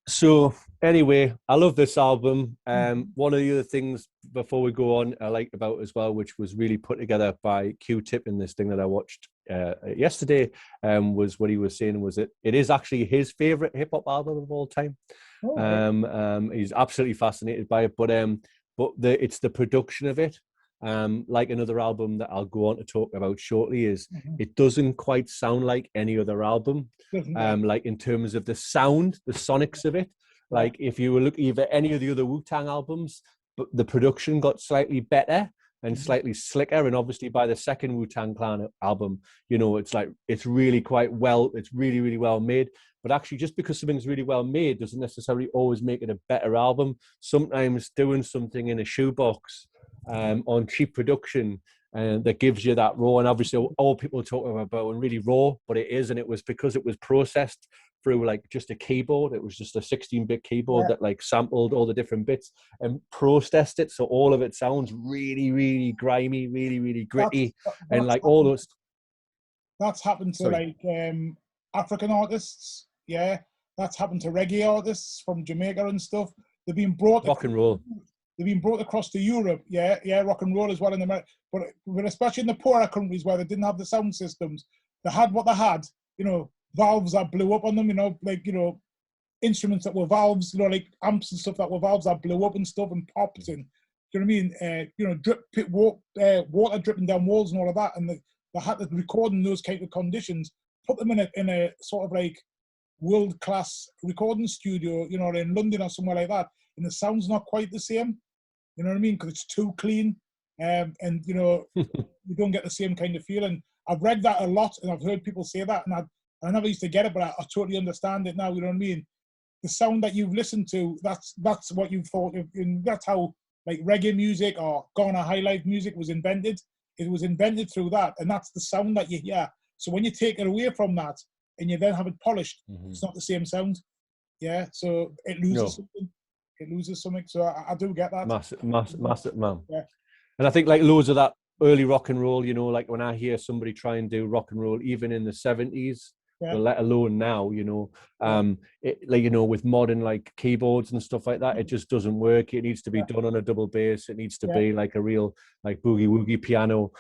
So anyway, I love this album. One of the other things before we go on I liked about as well, which was really put together by Q-Tip in this thing that I watched yesterday, was what he was saying was that it is actually his favorite hip hop album of all time. He's absolutely fascinated by it, but it's the production of it. Like another album that I'll go on to talk about shortly is it doesn't quite sound like any other album. Like in terms of the sound, the sonics of it. Like if you were looking at any of the other Wu-Tang albums, but the production got slightly better and slightly slicker. And obviously by the second Wu-Tang Clan album, it's really quite well, it's really, really well made. But actually, just because something's really well made doesn't necessarily always make it a better album. Sometimes doing something in a shoebox on cheap production that gives you that raw, and obviously all people talk about and really raw, but it is, and it was because it was processed through like just a keyboard. It was just a 16-bit keyboard that like sampled all the different bits and processed it, so all of it sounds really, really grimy, really, really gritty, and like all those. That's happened to African artists. Yeah, that's happened to reggae artists from Jamaica and stuff. They've been brought rock and roll. They've been brought across to Europe, rock and roll as well in America. But especially in the poorer countries where they didn't have the sound systems, they had what they had. Valves that blew up on them. Instruments that were valves. Like amps and stuff that were valves that blew up and stuff and popped. And do you know what I mean? Drip pit water dripping down walls and all of that. And they had to record in those kind of conditions. Put them in a sort of like world-class recording studio, in London or somewhere like that. And the sound's not quite the same. You know what I mean? Because it's too clean, and you don't get the same kind of feeling. I've read that a lot, and I've heard people say that, and I never used to get it, but I totally understand it now. You know what I mean? The sound that you've listened to, that's what you thought, and that's how like reggae music or Ghana high life music was invented. It was invented through that, and that's the sound that you hear. So when you take it away from that, and you then have it polished, it's not the same sound. Yeah, so it loses something. It loses something, so I do get that. Massive, man. Yeah. And I think like loads of that early rock and roll, like when I hear somebody try and do rock and roll, even in the 70s, well, let alone now, you know. Like, you know, with modern like keyboards and stuff like that, it just doesn't work. It needs to be done on a double bass. It needs to be like a real like boogie woogie piano.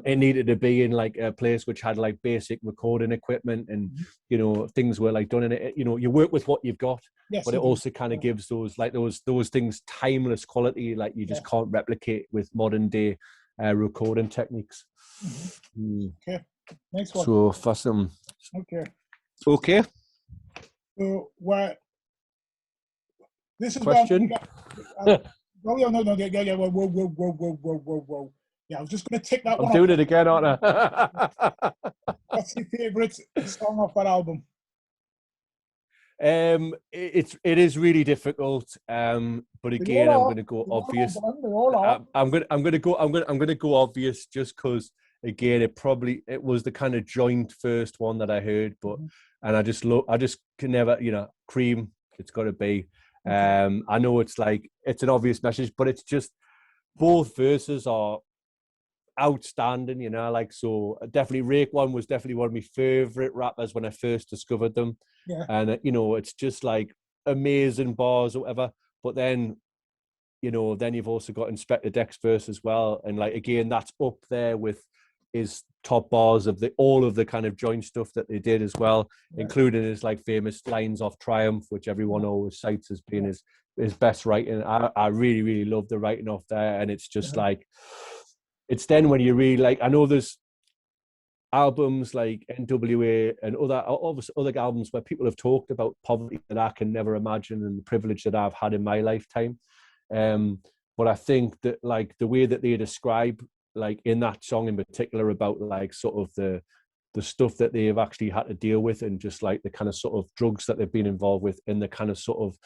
It needed to be in like a place which had like basic recording equipment, and you know, things were like done in it. You know, you work with what you've got, but it also kind of gives those like those things timeless quality like you just can't replicate with modern day recording techniques. Okay, next one. So for some okay. So what? This is question. Whoa. Yeah, I was just going to tick that one. I'm doing it again, aren't I? What's your favourite song off that album? It is really difficult. But again, I'm going to go obvious. I'm going to go obvious just because again, it was the kind of joint first one that I heard, but and I just can never, you know, Cream. It's got to be. I know it's like it's an obvious message, but it's just both verses are outstanding, you know. Like, so definitely Rake One was definitely one of my favorite rappers when I first discovered them, and you know, it's just like amazing bars or whatever. But then, you know, then you've also got Inspector Deck's verse as well, and like again, that's up there with his top bars of all of the kind of joint stuff that they did as well, including his like famous lines off Triumph, which everyone always cites as being his best writing. I really, really love the writing off there, and it's just like, it's then when you really like, I know there's albums like NWA and other albums where people have talked about poverty that I can never imagine and the privilege that I've had in my lifetime. But I think that like the way that they describe, like in that song in particular, about like sort of the stuff that they've actually had to deal with, and just like the kind of sort of drugs that they've been involved with, and the kind of sort of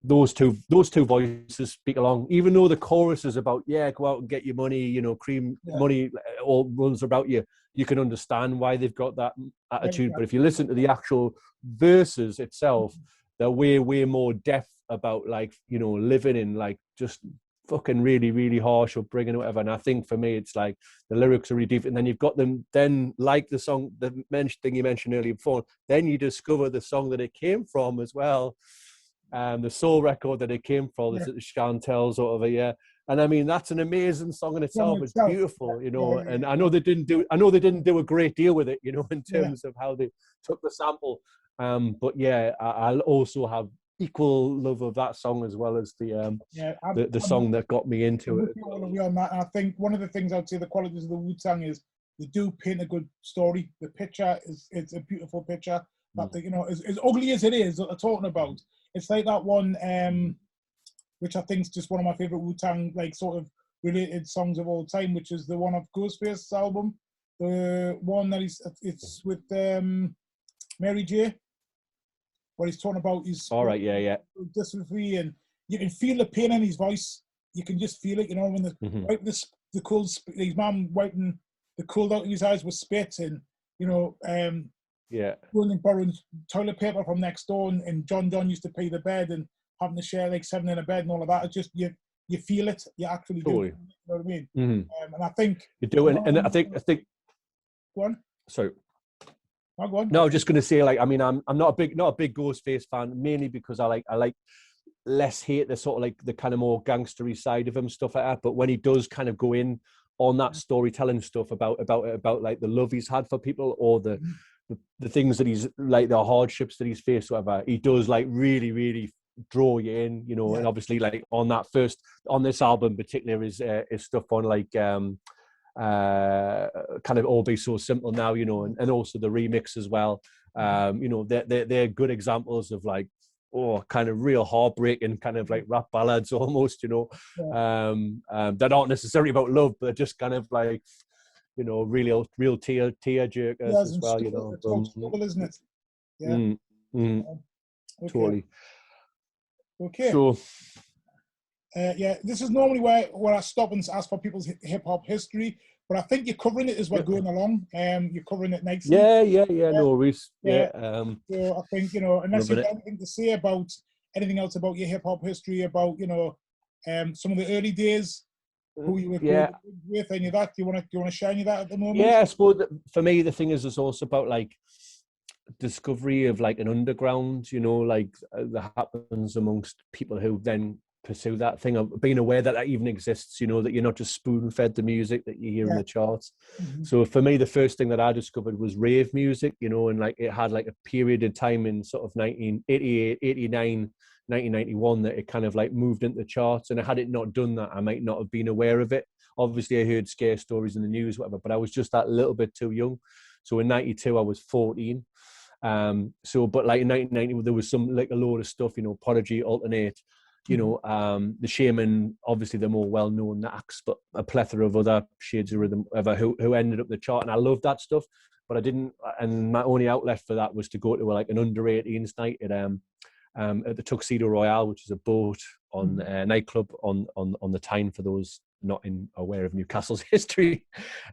those two voices speak along, even though the chorus is about go out and get your money, you know, Cream money all runs about you can understand why they've got that attitude. But if you listen to the actual verses itself, they're way more depth about like, you know, living in like just fucking really, really harsh upbringing or whatever. And I think for me, it's like the lyrics are really deep, and then you've got them then like the song, the thing you mentioned earlier before, then you discover the song that it came from as well, the soul record that it came from, the Chantel sort of and I mean, that's an amazing song in itself. It's beautiful, you know. And I know they didn't do a great deal with it, you know, in terms of how they took the sample, but I'll also have equal love of that song as well as the song that got me into it. On that. I think one of the things I'd say the qualities of the Wu-Tang is they do paint a good story. The picture it's a beautiful picture. But you know, as ugly as it is that they're talking about, it's like that one, which I think is just one of my favorite Wu-Tang like sort of related songs of all time, which is the one off Ghostface's album, the one that it's with Mary J. What he's talking about is dystrophy, and you can feel the pain in his voice. You can just feel it, you know, when the cold, his mum wiping the cold out of his eyes with spit, and you know, going and borrowing toilet paper from next door, and John used to pay the bed and having to share like 7 in a bed and all of that. It's just you feel it, you actually do. You know what I mean? And I think you do, and I think. Go on. Sorry. No, I was just going to say, like, I mean, I'm not a big Ghostface fan, mainly because I like less hate the sort of like the kind of more gangstery side of him, stuff like that. But when he does kind of go in on that storytelling stuff about like the love he's had for people, or the things that he's like, the hardships that he's faced, whatever, he does like really draw you in, you know. And obviously, like on this album particularly, is stuff on like kind of All Be So Simple Now, you know, and also the remix as well. You know, they're good examples of like, kind of real heartbreaking kind of like rap ballads almost, you know. They're not necessarily about love, but they're just kind of like, you know, real tear jerkers as well, you know. Struggle, isn't it? Yeah. Totally. Okay. So this is normally where I stop and ask for people's hip hop history, but I think you're covering it as we're going along. You're covering it nicely. No worries. So I think, you know, unless you've got anything to say about anything else about your hip hop history, about, you know, some of the early days, who you were with, any of that. Do you want to share any of that at the moment? Yeah, I suppose that for me the thing is also about like, discovery of like an underground, you know, like that happens amongst people who then pursue that thing of being aware that that even exists, you know, that you're not just spoon-fed the music that you hear in the charts. So for me, the first thing that I discovered was rave music, you know, and like it had like a period of time in sort of 1988, 89, 1991 that it kind of like moved into the charts. And had it not done that, I might not have been aware of it. Obviously, I heard scare stories in the news, whatever, but I was just that little bit too young. So in 92, I was 14. But like in 1990, there was some like a load of stuff, you know, Prodigy, Alternate, you know, the Shaman, obviously the more well-known acts, but a plethora of other shades of rhythm, whatever, who ended up the chart, and I loved that stuff. But I didn't, and my only outlet for that was to go to like an under 18s night at the Tuxedo Royale, which is a boat on nightclub on the Tyne, for those not aware of Newcastle's history.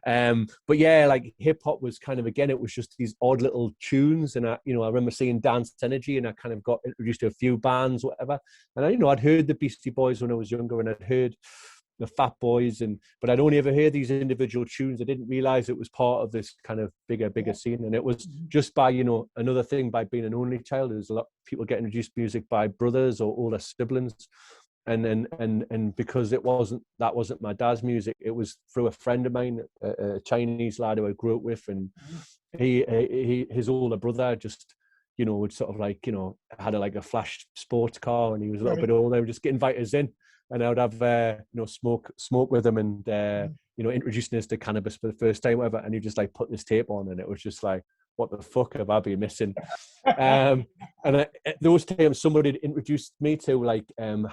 But yeah, like hip hop was kind of, again, it was just these odd little tunes. And I remember seeing Dance Energy, and I kind of got introduced to a few bands, whatever. And I'd heard the Beastie Boys when I was younger, and I'd heard the Fat Boys, but I'd only ever heard these individual tunes. I didn't realize it was part of this kind of bigger scene. And it was just by, you know, another thing, by being an only child, there's a lot of people get introduced to music by brothers or older siblings. And because that wasn't my dad's music, it was through a friend of mine, a Chinese lad who I grew up with, and his older brother just, you know, would sort of like, you know, had a flash sports car, and he was a little bit older, and just get invited us in, and I would have you know, smoke with him, and you know, introducing us to cannabis for the first time, whatever, and he just like put this tape on, and it was just like, what the fuck have I been missing? And those times somebody introduced me to like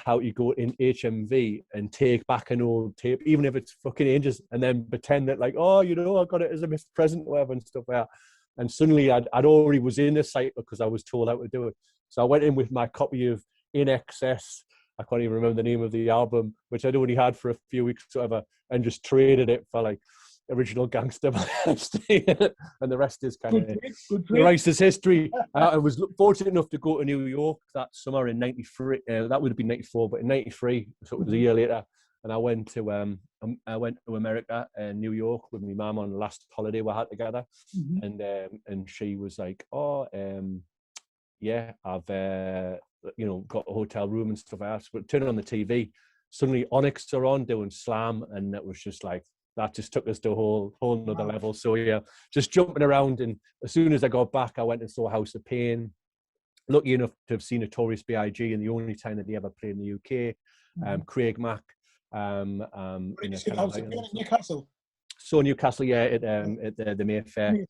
how you go in HMV and take back an old tape, even if it's fucking ages, and then pretend that like, oh, you know, I got it as a missed present or whatever and stuff like that. And suddenly I'd already was in the site because I was told how to do it. So I went in with my copy of In Excess. I can't even remember the name of the album, which I'd only had for a few weeks or whatever, and just traded it for like Original Gangster and the rest is kind of the rest is history. I was fortunate enough to go to New York that summer in '93. That would have been '94, but in '93, so it was a year later. And I went to America and New York with my mum on the last holiday we had together, and she was like, "Oh, yeah, I've you know, got a hotel room and stuff like that." But turning on the TV, suddenly Onyx are on doing Slam, and it was just like, that just took us to a whole nother level. So yeah, just jumping around. And as soon as I got back, I went and saw House of Pain. Lucky enough to have seen Notorious B.I.G. and the only time that they ever played in the UK. Craig Mack. Newcastle. So Newcastle, yeah, at the Mayfair.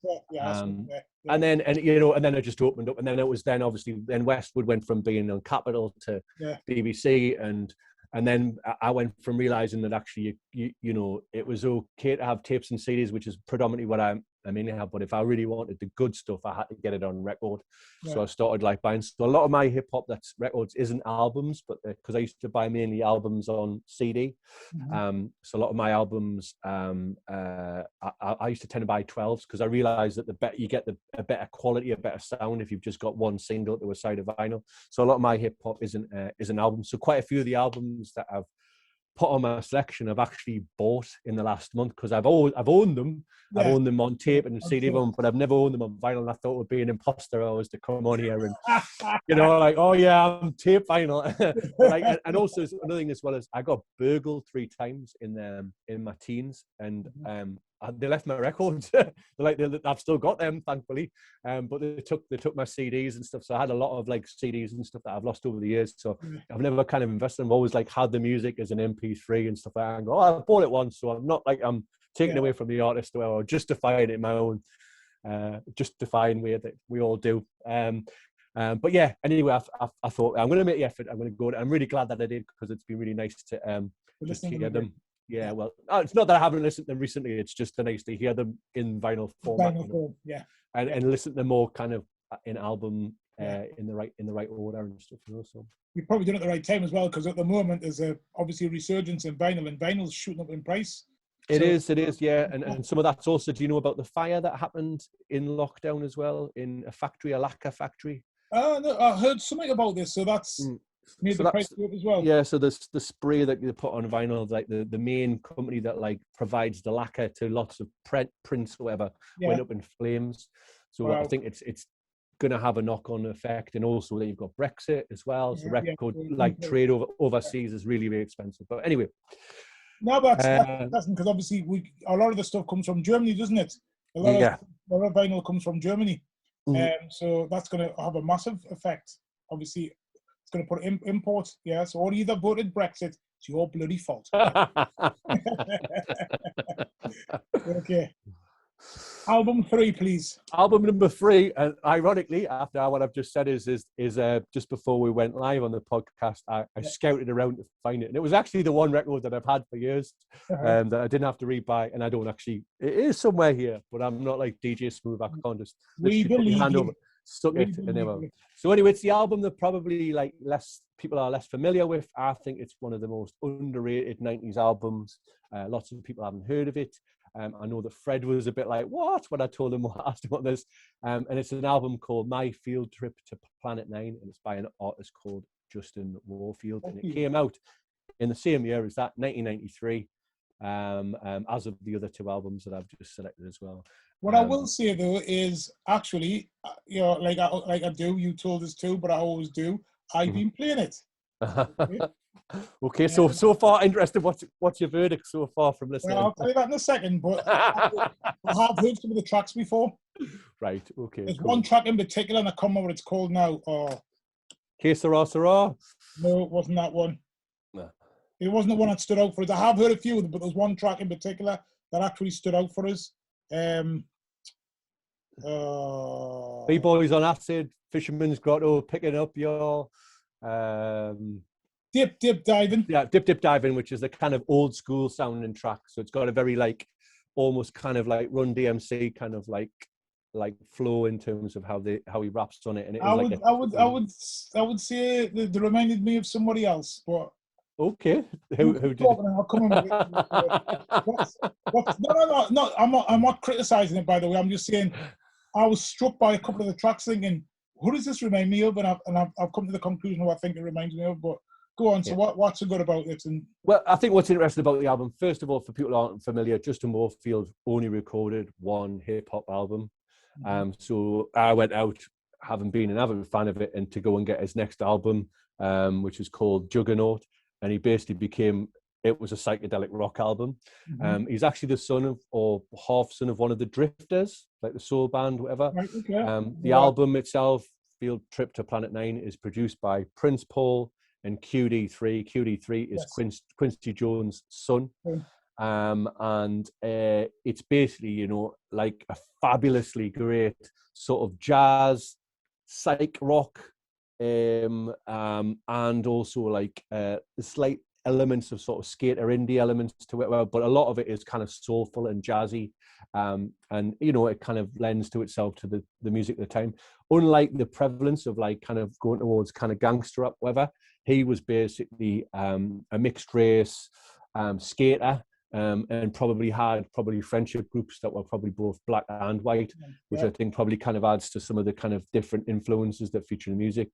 And then I just opened up, and then it was then obviously then Westwood went from being on Capital to BBC, and then I went from realizing that actually you know, it was okay to have tapes and CDs, which is predominantly what I mainly have, but if I really wanted the good stuff, I had to get it on record. So I started like buying. So a lot of my hip hop that's records isn't albums, but because I used to buy mainly albums on CD. So a lot of my albums, I used to tend to buy 12s because I realized that the better you get, a better quality, a better sound if you've just got one single to a side of vinyl. So a lot of my hip hop isn't an album. So quite a few of the albums that I've put on my selection I've actually bought in the last month, because I've owned them. I've owned them on tape and CD them, but I've never owned them on vinyl, and I thought it would be an imposter I was to come on here and you know, like, oh yeah, I'm tape vinyl. Like, and also another thing as well is I got burgled 3 times in my teens, and they left my records. I've still got them, thankfully, but they took my CDs and stuff. So I had a lot of like CDs and stuff that I've lost over the years. So I've never kind of invested. I've always like had the music as an MP3 and stuff like that. And go, oh, I bought it once, so I'm not like I'm taking away from the artist or justifying it in my own justifying way that we all do. But yeah, anyway, I thought I'm going to make the effort. I'm going to go. I'm really glad that I did, because it's been really nice to just hear them. Yeah, well, it's not that I haven't listened to them recently. It's just nice to hear them in vinyl format, and listen to them more kind of in album in the right order and stuff. You know, so you've probably done it at the right time as well, because at the moment there's obviously a resurgence in vinyl, and vinyl's shooting up in price. It is, yeah. And some of that's also, do you know about the fire that happened in lockdown as well in a lacquer factory? No, I heard something about this. So that's. Made the price go up as well. Yeah, so the spray that they put on vinyl, like the main company that like provides the lacquer to lots of prints or whatever, went up in flames. So I think it's going to have a knock-on effect, and also that you've got Brexit as well. So record trade overseas is really, really expensive. But anyway, no, but that's because obviously a lot of the stuff comes from Germany, doesn't it? A lot of vinyl comes from Germany, so that's going to have a massive effect. Obviously, it's going to put imports. Yeah, so all either voted Brexit, it's your bloody fault. Okay. Album 3, please. Album number 3, and ironically, after what I've just said, is just before we went live on the podcast, I scouted around to find it, and it was actually the one record that I've had for years, that I didn't have to rebuy, and I don't actually. It is somewhere here, but I'm not like DJ Smooth. I can't just put my hand over, stuck it, and then. So anyway, it's the album that probably like less people are less familiar with. I think it's one of the most underrated 90s albums. Lots of people haven't heard of it. I know that Fred was a bit like, what? When I told him, asked him what this. And it's an album called My Field Trip to Planet 9, and it's by an artist called Justin Warfield. And it came out in the same year as that, 1993, as of the other 2 albums that I've just selected as well. What I will say, though, is actually, you know, like I do, you told us to, but I always do, I've been playing it. Okay, so far, interested. What's your verdict so far from listening? Well, I'll tell you that in a second, but I have heard some of the tracks before. Right, okay. There's one track in particular, and I can't remember what it's called now. Que Sera Sera? No, it wasn't that one. No. It wasn't the one that stood out for us. I have heard a few of them, but there's one track in particular that actually stood out for us. B-Boys on Acid, Fisherman's Grotto, Picking Up Your... Dip Diving. Yeah, Dip Diving, which is a kind of old school sounding track. So it's got a very like, almost kind of like Run DMC kind of like flow in terms of how he raps on it. And I would say they reminded me of somebody else, but okay. Who did? I'll come in with it. No. I'm not criticizing it, by the way. I'm just saying I was struck by a couple of the tracks, thinking, who does this remind me of? And I've come to the conclusion who I think it reminds me of, but. Go on. So what's so good about it? Well, I think what's interesting about the album, first of all, for people who aren't familiar, Justin Warfield only recorded one hip hop album. So I went out, having been an avid fan of it, and to go and get his next album, which is called Juggernaut, and he basically it was a psychedelic rock album. He's actually the son of, or half son of, one of the Drifters, like the soul band, whatever. Right, okay. The album itself, Field Trip to Planet 9, is produced by Prince Paul and QD3. QD3 is Quincy Jones' son. And it's basically, you know, like a fabulously great sort of jazz, psych rock, and also like slight elements of sort of skater indie elements to it, but a lot of it is kind of soulful and jazzy, and you know, it kind of lends to itself to the music of the time. Unlike the prevalence of like kind of going towards kind of gangster rap, whatever, he was basically a mixed race skater, and probably had friendship groups that were probably both black and white, which I think probably kind of adds to some of the kind of different influences that feature in music.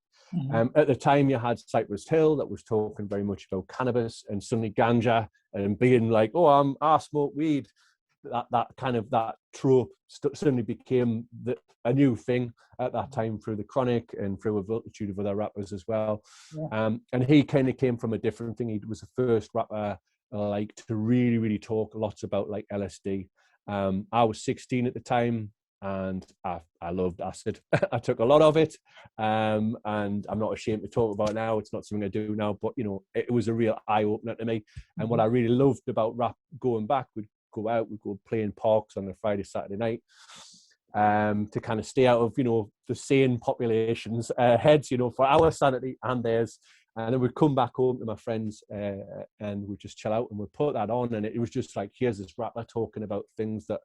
At the time, you had Cypress Hill that was talking very much about cannabis, and suddenly ganja, and being like, oh, I smoke weed. That trope suddenly became a new thing at that time through the Chronic and through a multitude of other rappers as well. And he kind of came from a different thing. He was the first rapper like to really, really talk lots about like LSD. I was 16 at the time, and I loved acid. I took a lot of it, and I'm not ashamed to talk about it now. It's not something I do now, but you know, it was a real eye opener to me. And what I really loved about rap, going back, we'd go out, we'd go play in parks on a Friday, Saturday night, to kind of stay out of, you know, the sane population's heads, you know, for our sanity and theirs. And then we'd come back home to my friends, and we'd just chill out, and we'd put that on, and it was just like, here's this rapper talking about things that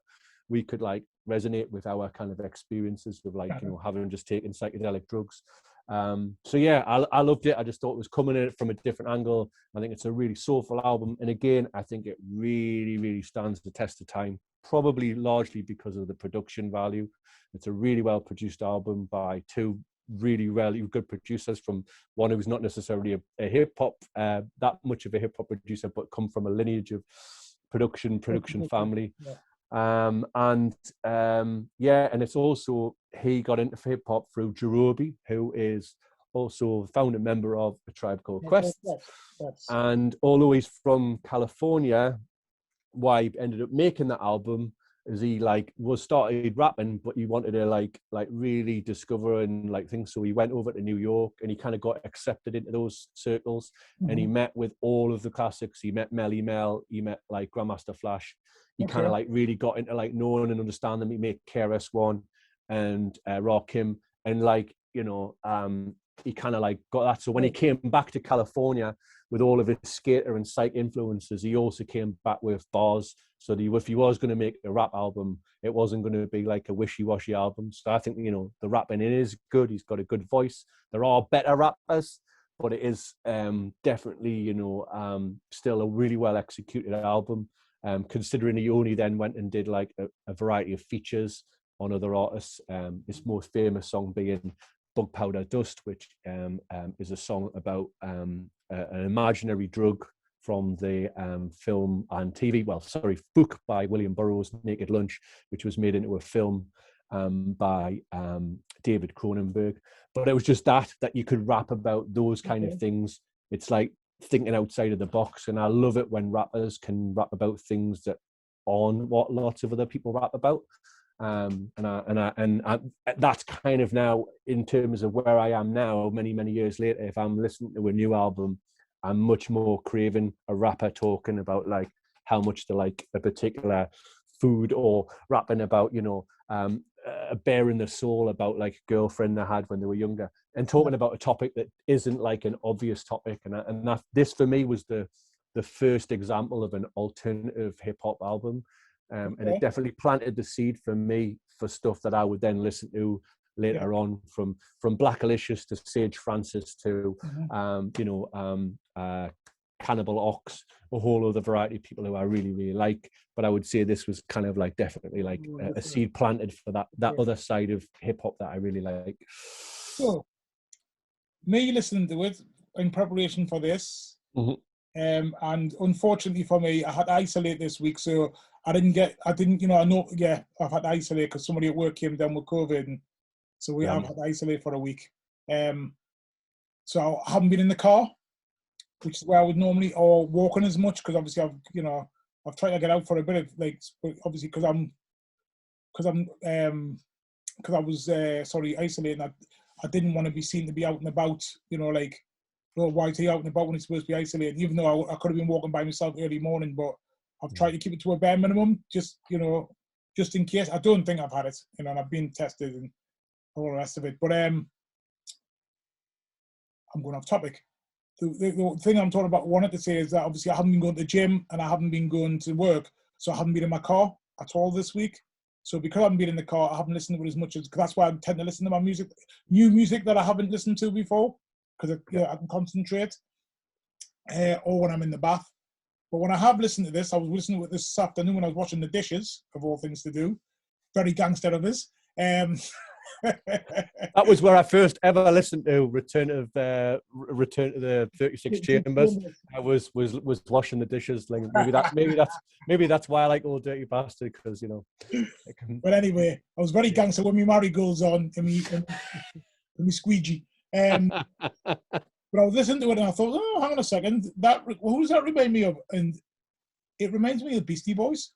we could like resonate with our kind of experiences of like, you know, having just taken psychedelic drugs. So yeah, I loved it. I just thought it was coming at it from a different angle. I think it's a really soulful album, and again, I think it really, really stands the test of time, probably largely because of the production value. It's a really well produced album by two really good producers, from one who's not necessarily a hip hop, that much of a hip hop producer, but come from a lineage of production family. And it's also he got into hip hop through Jerobi, who is also founding member of A Tribe Called Quest. And although he's from California, why he ended up making that album is he like was started rapping, but he wanted to like really discover and like things. So he went over to New York and he kind of got accepted into those circles. And he met with all of the classics. He met Melly Mel, he met like Grandmaster Flash. He kind of like really got into like knowing and understanding them. He made KRS-One and Rakim, and like, you know, he kind of like got that. So when he came back to California with all of his skater and psych influences, he also came back with bars. So if he was going to make a rap album, it wasn't going to be like a wishy-washy album. So I think, you know, the rapping in is good. He's got a good voice. There are better rappers, but it is definitely, you know, still a really well executed album. Considering he only then went and did like a variety of features on other artists. His most famous song being Bug Powder Dust, which is a song about an imaginary drug from the film and TV, book by William Burroughs, Naked Lunch, which was made into a film by David Cronenberg. But it was just that you could rap about those kind of things. It's like thinking outside of the box, and I love it when rappers can rap about things that aren't what lots of other people rap about. And that's kind of now in terms of where I am now, many years later. If I'm listening to a new album, I'm much more craving a rapper talking about like how much they like a particular food, or rapping about, you know, a bare in the soul about like a girlfriend they had when they were younger, and talking about a topic that isn't like an obvious topic. And that this for me was the first example of an alternative hip hop album. And it definitely planted the seed for me for stuff that I would then listen to later on, from Black Alicious to Sage Francis to you know, Cannibal Ox, a whole other variety of people who I really like. But I would say this was kind of like definitely like a seed planted for that other side of hip hop that I really like. So, me listening to it in preparation for this, and unfortunately for me, I had to isolate this week, so I've had to isolate because somebody at work came down with COVID, and so we have had to isolate for a week. So I haven't been in the car, which is where I would normally, or walking as much, because obviously I've tried to get out for a bit of like, obviously because I was isolating. I didn't want to be seen to be out and about, you know, like, well, why is he out and about when he's supposed to be isolated? Even though I could have been walking by myself early morning, but I've tried to keep it to a bare minimum, just in case. I don't think I've had it, you know, and I've been tested and all the rest of it. But I'm going off topic. The thing I'm talking about, wanted to say, is that obviously I haven't been going to the gym and I haven't been going to work, so I haven't been in my car at all this week. So because I haven't been in the car, I haven't listened to it as much as, because that's why I tend to listen to my music, new music that I haven't listened to before, because I can concentrate, or when I'm in the bath. But when I have listened to this, I was listening to it this afternoon when I was washing the dishes, of all things to do. Very gangster of us. That was where I first ever listened to Return to the 36 Chambers. I was washing the dishes. Like maybe that's why I like Old Dirty Bastard, because, you know. But anyway, I was very gangster when my marigolds on and me squeegee. But I was listening to it and I thought, oh, hang on a second, who does that remind me of? And it reminds me of Beastie Boys.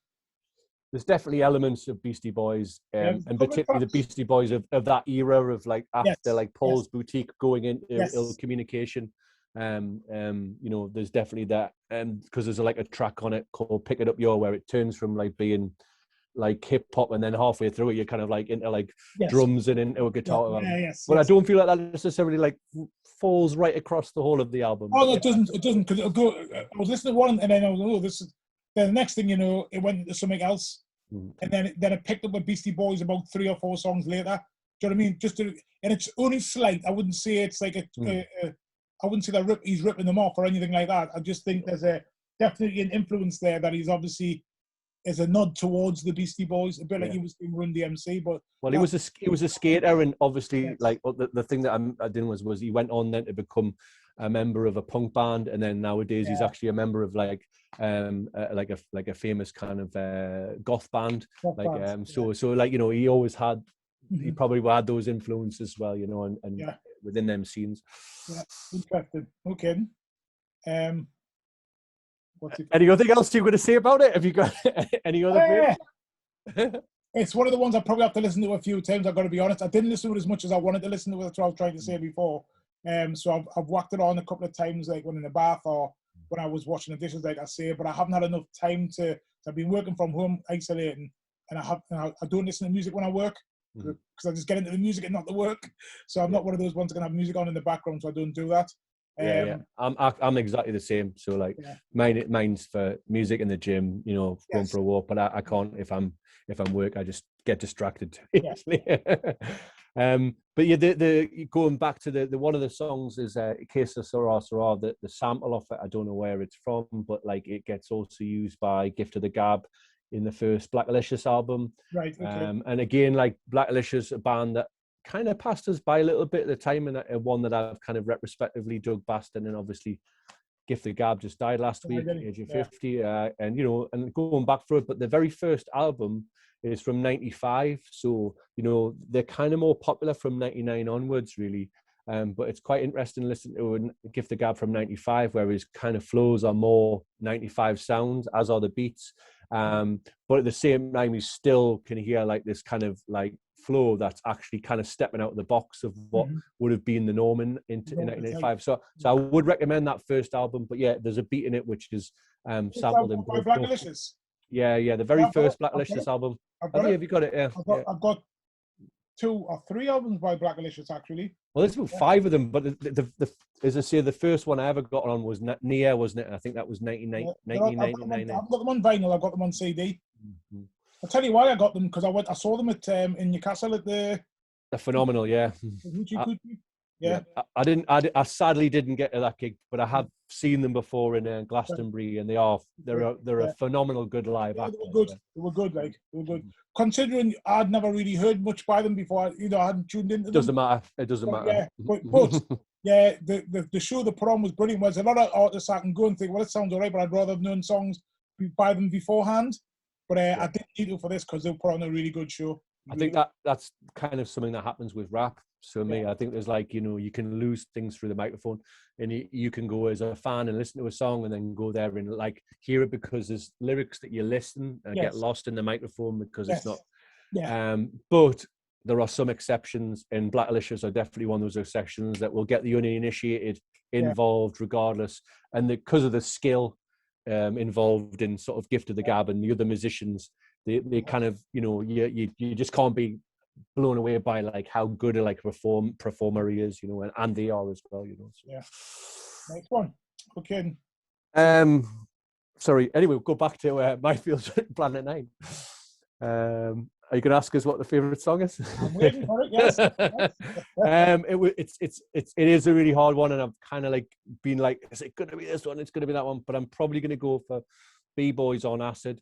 There's definitely elements of Beastie Boys, and particularly the Beastie Boys of that era of like after like Paul's Boutique going into Ill Communication. You know, there's definitely that, because there's like a track on it called Pick It Up Yo, where it turns from like being like hip hop, and then halfway through it you're kind of like into like drums and into a guitar. But I don't feel like that necessarily like falls right across the whole of the album. Oh, no, it doesn't, because I was listening to one and then I was like, oh, this is. Then the next thing you know, it went into something else, and then it picked up with Beastie Boys about 3 or 4 songs later. Do you know what I mean? And it's only slight. I wouldn't say it's like I wouldn't say that he's ripping them off or anything like that. I just think there's definitely an influence there that he's obviously is a nod towards the Beastie Boys, a bit like he was doing Run DMC. But he was a skater, and obviously like the thing that I did was he went on then to become a member of a punk band, and then nowadays he's actually a member of like a famous kind of goth band. So like, you know, he always had you probably had those influences as well, you know, and within them scenes. Yeah, interesting. Okay. Anything else you're going to say about it? Have you got any other favorites? It's one of the ones I probably have to listen to a few times. I've got to be honest. I didn't listen to it as much as I wanted to listen to it. That's what I was trying to say before. So I've whacked it on a couple of times, like when in the bath or when I was washing the dishes, like I say. But I haven't had enough time to. I've been working from home, isolating, and I don't listen to music when I work because I just get into the music and not the work. So I'm not one of those ones that can have music on in the background, so I don't do that. I'm exactly the same. So like mine's for music in the gym, you know, going for a walk. But I can't if I'm work. I just get distracted. But yeah, the going back to the one of the songs is Case of Sarah Sarah. The sample of it, I don't know where it's from, but like it gets also used by Gift of the Gab in the first Black Alicious album. Right. Okay. And again, like Black Alicious, a band that kind of passed us by a little bit at the time, and one that I've kind of retrospectively dug past. And then obviously Gift of the Gab just died last week at the age of 50, and you know, and going back through it, but the very first album is from 95, so you know they're kind of more popular from 99 onwards really. But it's quite interesting to listen to Gift of the Gab from 95, where his kind of flows are more 95 sounds, as are the beats, but at the same time you still can hear like this kind of like flow that's actually kind of stepping out of the box of what would have been the norm in 1995. So I would recommend that first album. But yeah, there's a beat in it which is sampled in both. Black Alicious. Yeah, the very first Black Alicious album. Have you got it? Yeah. I've got 2 or 3 albums by Black Alicious actually. Well, there's about 5 of them, but the as I say, the first one I ever got on was Nwa, wasn't it? And I think that was 1999. I've got them on vinyl. I've got them on CD. I'll tell you why I got them, because I saw them at in Newcastle at the. They're phenomenal, yeah. I sadly didn't get to that gig, but I have seen them before in Glastonbury, and they're a phenomenal good live act. They were good. They were good. Considering I'd never really heard much by them before, I hadn't tuned into them. It doesn't matter. Yeah, but yeah, the show they put on was brilliant. There's a lot of artists I can go and think, well, it sounds alright, but I'd rather have known songs by them beforehand. But I didn't need to for this because they put on a really good show. I think that's kind of something that happens with rap. So me, I think there's like, you know, you can lose things through the microphone, and you can go as a fan and listen to a song and then go there and like hear it because there's lyrics that you listen and get lost in the microphone because it's not. But there are some exceptions, and Black Alicious are definitely one of those exceptions that will get the uninitiated involved regardless. And because of the skill involved in sort of Gift of the Gab and the other musicians, they kind of, you know, you just can't be blown away by like how good a like performer he is, you know, and they are as well, you know. So. Next one. Okay. Sorry. Anyway, we'll go back to My Field Planet 9. Are you going to ask us what the favourite song is? I'm waiting for it. Yes. It is a really hard one, and I've kind of like been like, is it going to be this one? It's going to be that one, but I'm probably going to go for B-Boys on Acid.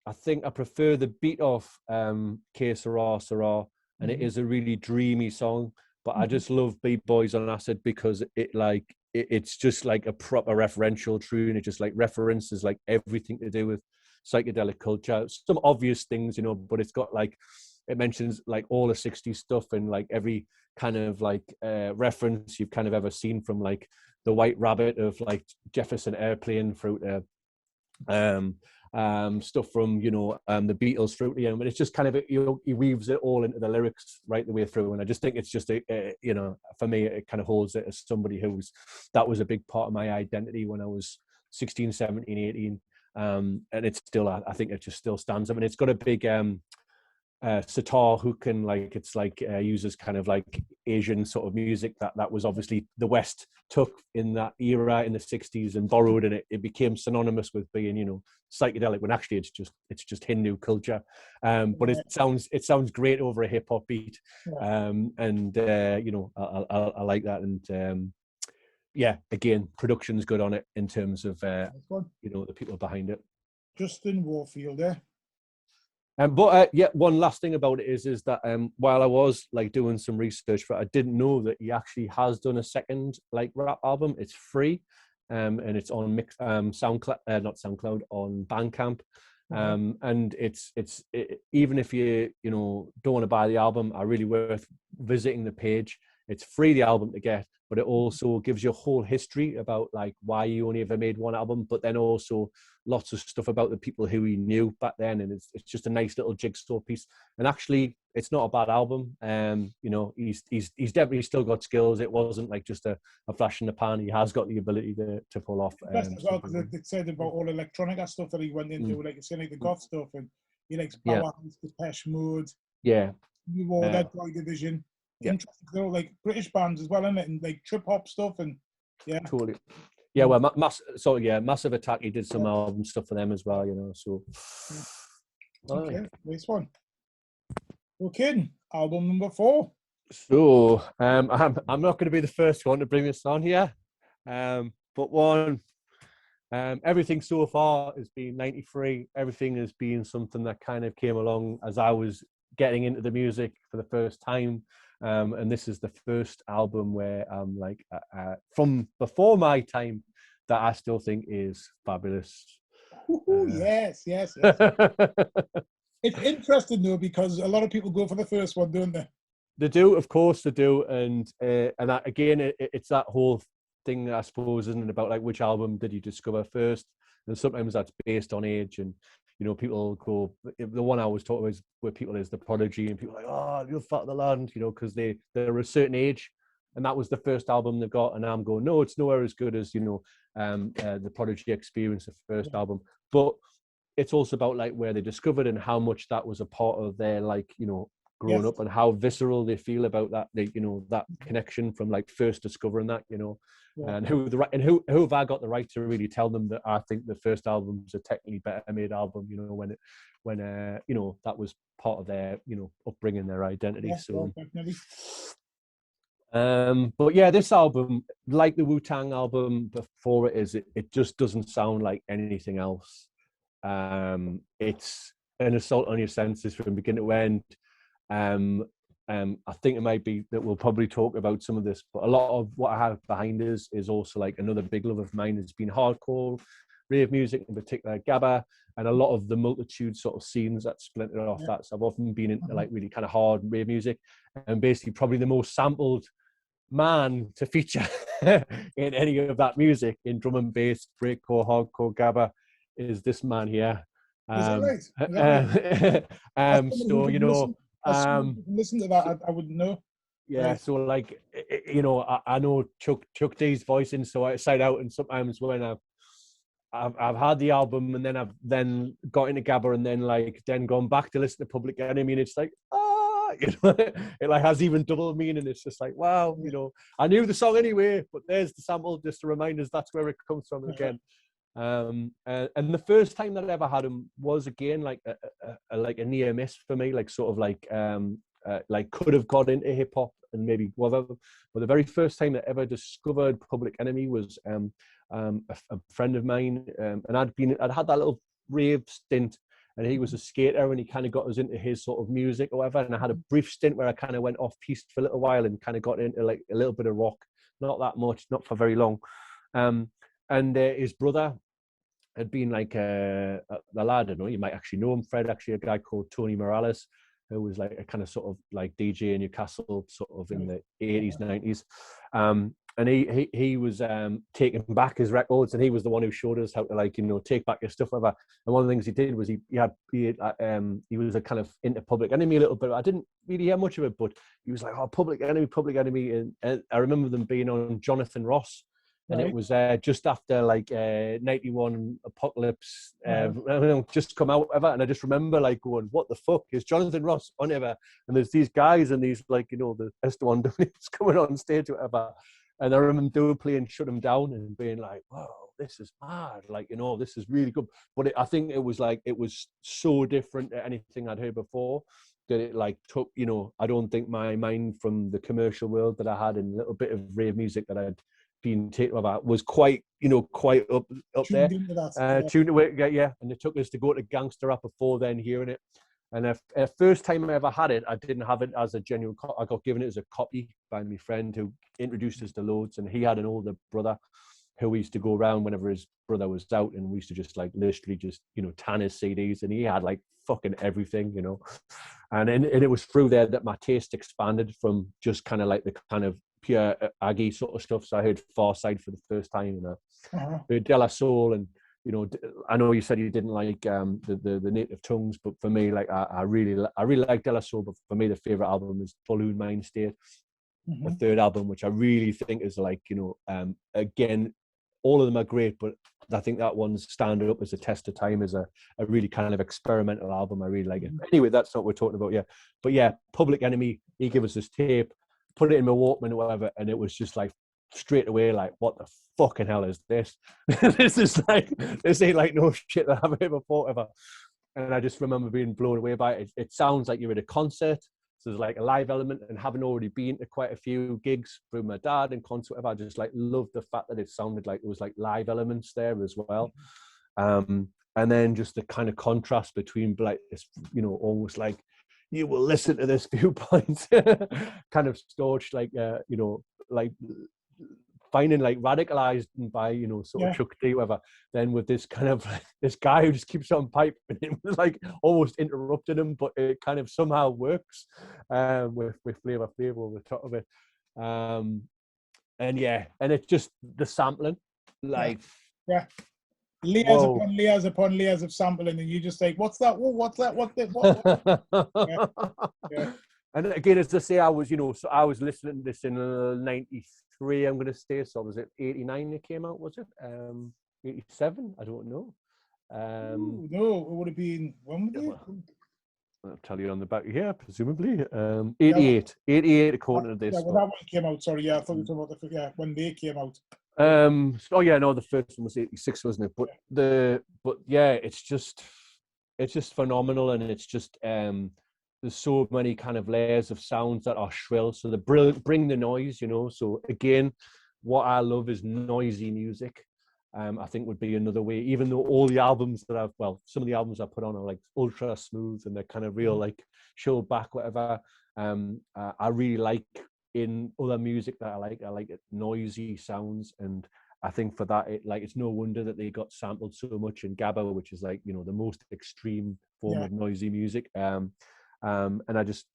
I think I prefer the beat of Que Sera Sera, and it is a really dreamy song. But I just love B-Boys on Acid because it's just like a proper referential tune. It just like references like everything to do with psychedelic culture. Some obvious things, you know, but it's got like, it mentions like all the 60s stuff and like every kind of like reference you've kind of ever seen, from like the White Rabbit of like Jefferson Airplane through stuff from, you know, the Beatles through to, but it's just kind of, you know, he weaves it all into the lyrics right the way through. And I just think it's just you know, for me it kind of holds it as somebody that was a big part of my identity when I was 16, 17, 18. And it's still, I think it just still stands. I mean, it's got a big sitar who can like, it's like uses kind of like Asian sort of music that was obviously the West took in that era in the 60s and borrowed, and it became synonymous with being, you know, psychedelic, when actually it's just Hindu culture. But it sounds great over a hip hop beat. And you know, I like that. And yeah, again, production's good on it in terms of you know, the people behind it. Justin Warfield, But yeah, one last thing about it is that while I was like doing some research for it, I didn't know that he actually has done a second like rap album. It's free, and it's on SoundCloud, not SoundCloud, on Bandcamp. And even if you don't want to buy the album, are really worth visiting the page. It's free, the album, to get, but it also gives you a whole history about like why you only ever made one album, but then also lots of stuff about the people who he knew back then. And it's just a nice little jigsaw piece. And actually, it's not a bad album. He's definitely still got skills. It wasn't like just a flash in the pan. He has got the ability to pull off. As well, because it said about all electronic stuff that he went into, like you said, like the goth stuff, and he likes Powerhouse, Depeche Mode, New Order, Joy Division. Interesting though, like British bands as well, isn't it? And like trip hop stuff, and totally. Yeah, well, Massive Attack. He did some album stuff for them as well, So, okay, nice one. Okay, album number 4. So, I'm not going to be the first one to bring this on here, but one. Everything so far has been 93. Everything has been something that kind of came along as I was getting into the music for the first time. And this is the first album where I'm like, from before my time, that I still think is fabulous. Yes. It's interesting though, because a lot of people go for the first one, don't they? They do, of course they do. And that, again, it's that whole thing, I suppose, isn't it, about like which album did you discover first? And sometimes that's based on age, and people go, the one I was talking about is where people is the Prodigy, and people are like, oh, you're fat of the land, because they're a certain age, and that was the first album they've got. And I'm going, no, it's nowhere as good as the Prodigy Experience, the first album. But it's also about like where they discovered and how much that was a part of their growing up, and how visceral they feel about that, that connection from like first discovering that, and who have I got the right to really tell them that I think the first album's a technically better made album, when that was part of their, upbringing, their identity. So, but yeah, this album, like the Wu-Tang album before it just doesn't sound like anything else. It's an assault on your senses from beginning to end. I think it might be that we'll probably talk about some of this, but a lot of what I have behind us is also like another big love of mine has been hardcore, rave music, in particular Gabba, and a lot of the multitude sort of scenes that splintered off that. So I've often been into like really kind of hard rave music, and basically probably the most sampled man to feature in any of that music, in drum and bass, breakcore, hardcore, Gabba, is this man here. Is that right? So listen to that, I wouldn't know. Yeah, right. So like, I know Chuck D's voice inside out, and sometimes when I've had the album and then I've then got into Gabba and then gone back to listen to Public Enemy, and it's like, it like has even double meaning. It's just like, wow, I knew the song anyway, but there's the sample just to remind us that's where it comes from again. And the first time that I ever had him was again like a near miss for me, like sort of like could have got into hip hop and maybe whatever. But the very first time that I ever discovered Public Enemy was a friend of mine, and I'd had that little rave stint, and he was a skater, and he kind of got us into his sort of music or whatever. And I had a brief stint where I kind of went off piste for a little while and kind of got into like a little bit of rock, not that much, not for very long. And his brother had been like the lad, I don't know, you might actually know him, Fred, actually, a guy called Tony Morales, who was like a kind of sort of like DJ in Newcastle, sort of in the 80s, 90s. And he was taking back his records, and he was the one who showed us how to take back your stuff, whatever. And one of the things he did was he was a kind of into Public Enemy a little bit. I didn't really hear much of it, but he was like, oh, Public Enemy. And I remember them being on Jonathan Ross. And it was just after like 91 Apocalypse just come out ever, and I just remember like going, what the fuck is Jonathan Ross on ever? And there's these guys and these the S1 coming on stage or whatever, and I remember doing playing Shut 'Em Down and being like, wow, this is mad, this is really good. But I think it was so different to anything I'd heard before that it like took I don't think my mind from the commercial world that I had and a little bit of rave music that I'd been taken about was quite up there, tuned to it, and it took us to go to gangster rap before then hearing it. And the first time I ever had it, I didn't have it as a genuine I got given it as a copy by my friend who introduced us to loads, and he had an older brother, who we used to go around whenever his brother was out, and we used to just like literally just, you know, tan his CDs, and he had like fucking everything, you know. And it was through there that my taste expanded from just kind of like the kind of pure Aggie sort of stuff. So I heard Far Side for the first time, and heard De La Soul, and you know, I know you said you didn't like the native tongues, but for me, like I really like De La Soul. But for me, the favorite album is Balloon Mind State, the third album, which I really think is like, you know, again, all of them are great, but I think that one's standing up as a test of time, as a really kind of experimental album. I really like it. Anyway, that's not what we're talking about, yeah. But yeah, Public Enemy, he gave us this tape, put it in my Walkman or whatever, and it was just like straight away, like, what the fucking hell is this? This ain't like no shit that I've ever thought ever. And I just remember being blown away by it. It sounds like you're at a concert. So there's like a live element, and having already been to quite a few gigs through my dad and concert, I just like loved the fact that it sounded like there was like live elements there as well. And then just the kind of contrast between like this, you know, almost like you will listen to this viewpoint kind of storage, like, you know, like finding like radicalized by, you know, sort of Chuck D, whatever. Then with this kind of like, this guy who just keeps on piping him, like almost interrupting him, but it kind of somehow works with Flavor Flav over the top of it. And yeah, and it's just the sampling, like layers upon layers upon layers of sampling, and you just like, what's that? What's that? What? And again, as I say, I was, you know, so I was listening to this in 93, I'm going to say. So was it 89 it came out, was it? 87? I don't know. No, it would have been, when would it? I'll tell you on the back here, presumably. 88 according to this. Yeah, well, that one came out, sorry, yeah, I thought you were talking about when they came out. Oh yeah, no, the first one was 86, wasn't it? But yeah, it's just phenomenal, and it's just there's so many kind of layers of sounds that are shrill, so they bring the noise, you know. So again, what I love is noisy music. I think would be another way, even though all the albums that some of the albums I put on are like ultra smooth and they're kind of real, like show back, whatever. I really like in other music that I like it noisy sounds, and I think for that, it's no wonder that they got sampled so much in Gabba, which is like, you know, the most extreme form of noisy music. And I just,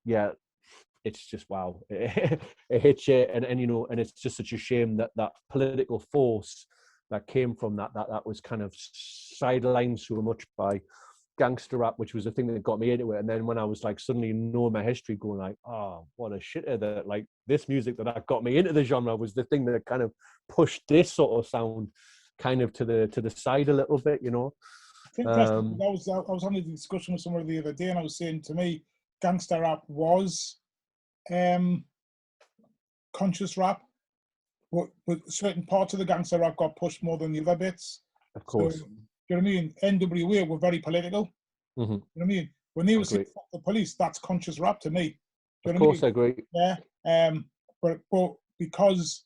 it's just wow, it hits you, and you know, and it's just such a shame that that political force that came from that was kind of sidelined so much by gangster rap, which was the thing that got me into it. And then when I was like suddenly knowing my history, going like, oh, what a shitter, that like this music that got me into the genre was the thing that kind of pushed this sort of sound kind of to the side a little bit, you know. I was having a discussion with somebody the other day, and I was saying, to me, gangster rap was conscious rap, but certain parts of the gangster rap got pushed more than the other bits. Of course. So, you know what I mean? NWA were very political. You know what I mean? When they were saying fuck the police, that's conscious rap to me. Of course, I agree. Yeah. But because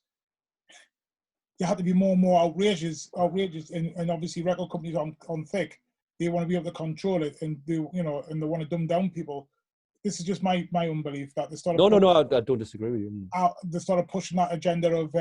you had to be more and more outrageous, and obviously record companies on thick, they want to be able to control it, and do, you know, and they want to dumb down people. This is just my own belief that they started. No, I don't disagree with you. They started pushing that agenda of,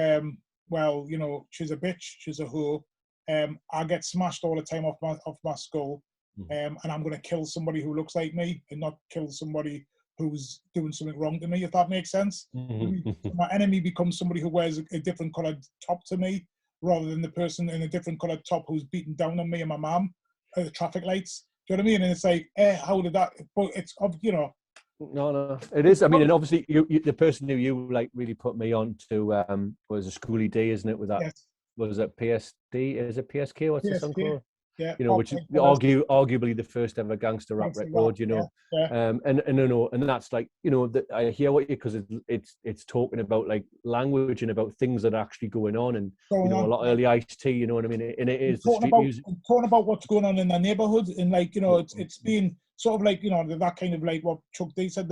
well, you know, she's a bitch, she's a hoe. I get smashed all the time off my skull, and I'm going to kill somebody who looks like me and not kill somebody who's doing something wrong to me, if that makes sense. My enemy becomes somebody who wears a different coloured top to me, rather than the person in a different coloured top who's beating down on me and my mum at the traffic lights. Do you know what I mean? And it's like, how did that? But it's, you know. No, it is. I mean, and obviously, you the person who you like really put me on to was a Schoolie D, isn't it? With that, was it PSD? Is it PSK? What's the song called? Yeah, you know, which is arguably the first ever gangster rap record, you know. And that's like, you know, that I hear what you, because it's talking about like language and about things that are actually going on, and you know, a lot of early Ice-T, you know what I mean? And it is the street music. Talking about what's going on in the neighborhood, and like, you know, it's been sort of like, you know, that kind of like what Chuck D said,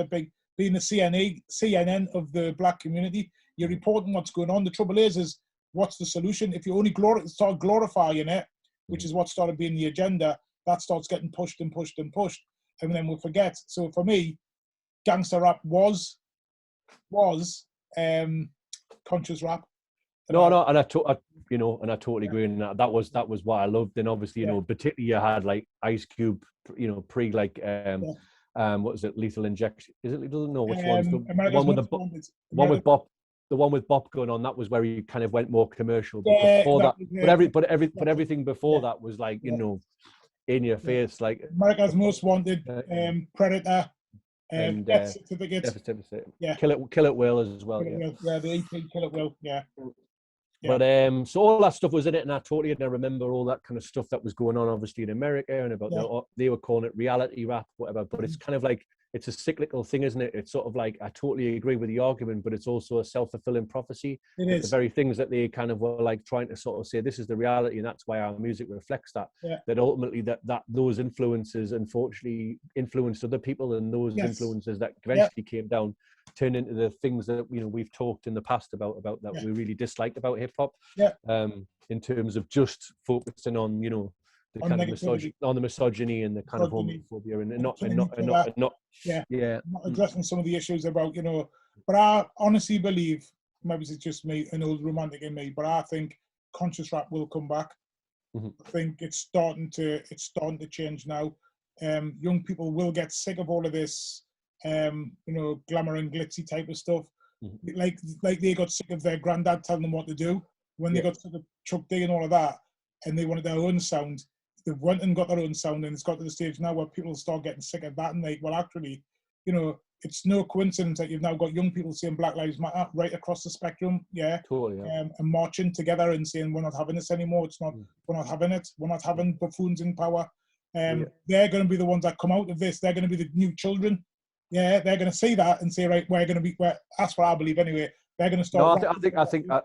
being the CNN of the black community. You're reporting what's going on. The trouble is what's the solution? If you only start glorifying it, which is what started being the agenda, that starts getting pushed and pushed and pushed, and then we'll forget. So for me, gangster rap was conscious rap. No, and I totally agree. And that was what I loved. And obviously, particularly you had like Ice Cube, pre like what was it, Lethal Injection? Is it Lethal? No, which one's the one with the one with Bop going on? That was where he kind of went more commercial. But before that, but everything before that was like in your face, like America's Most Wanted, Predator. And Death Certificate. Yeah. Kill It Will as well. The EP Kill It Will. Yeah. But so all that stuff was in it, and I remember all that kind of stuff that was going on, obviously in America, and about they were calling it reality rap, whatever. But it's kind of like it's a cyclical thing, isn't it? It's sort of like I totally agree with the argument, but it's also a self-fulfilling prophecy. It is the very things that they kind of were like trying to sort of say this is the reality, and that's why our music reflects that. That ultimately that those influences unfortunately influenced other people, and those influences that eventually came down turn into the things that we've talked in the past about that we really disliked about hip hop. In terms of just focusing on the kind of misogyny and the kind of homophobia and not addressing some of the issues about But I honestly believe, maybe it's just me, an old romantic in me, but I think conscious rap will come back. I think it's starting to change now. Young people will get sick of all of this glamour and glitzy type of stuff. Like they got sick of their granddad telling them what to do when they got sick of Chuck D and all of that, and they wanted their own sound. They went and got their own sound, and it's got to the stage now where people start getting sick of that, and actually, it's no coincidence that you've now got young people saying Black Lives Matter right across the spectrum, totally, and marching together and saying we're not having this anymore. We're not having it. We're not having buffoons in power. They're going to be the ones that come out of this. They're going to be the new children. They're going to see that and say, right, we're going to be. That's what I believe anyway. They're going to start. No,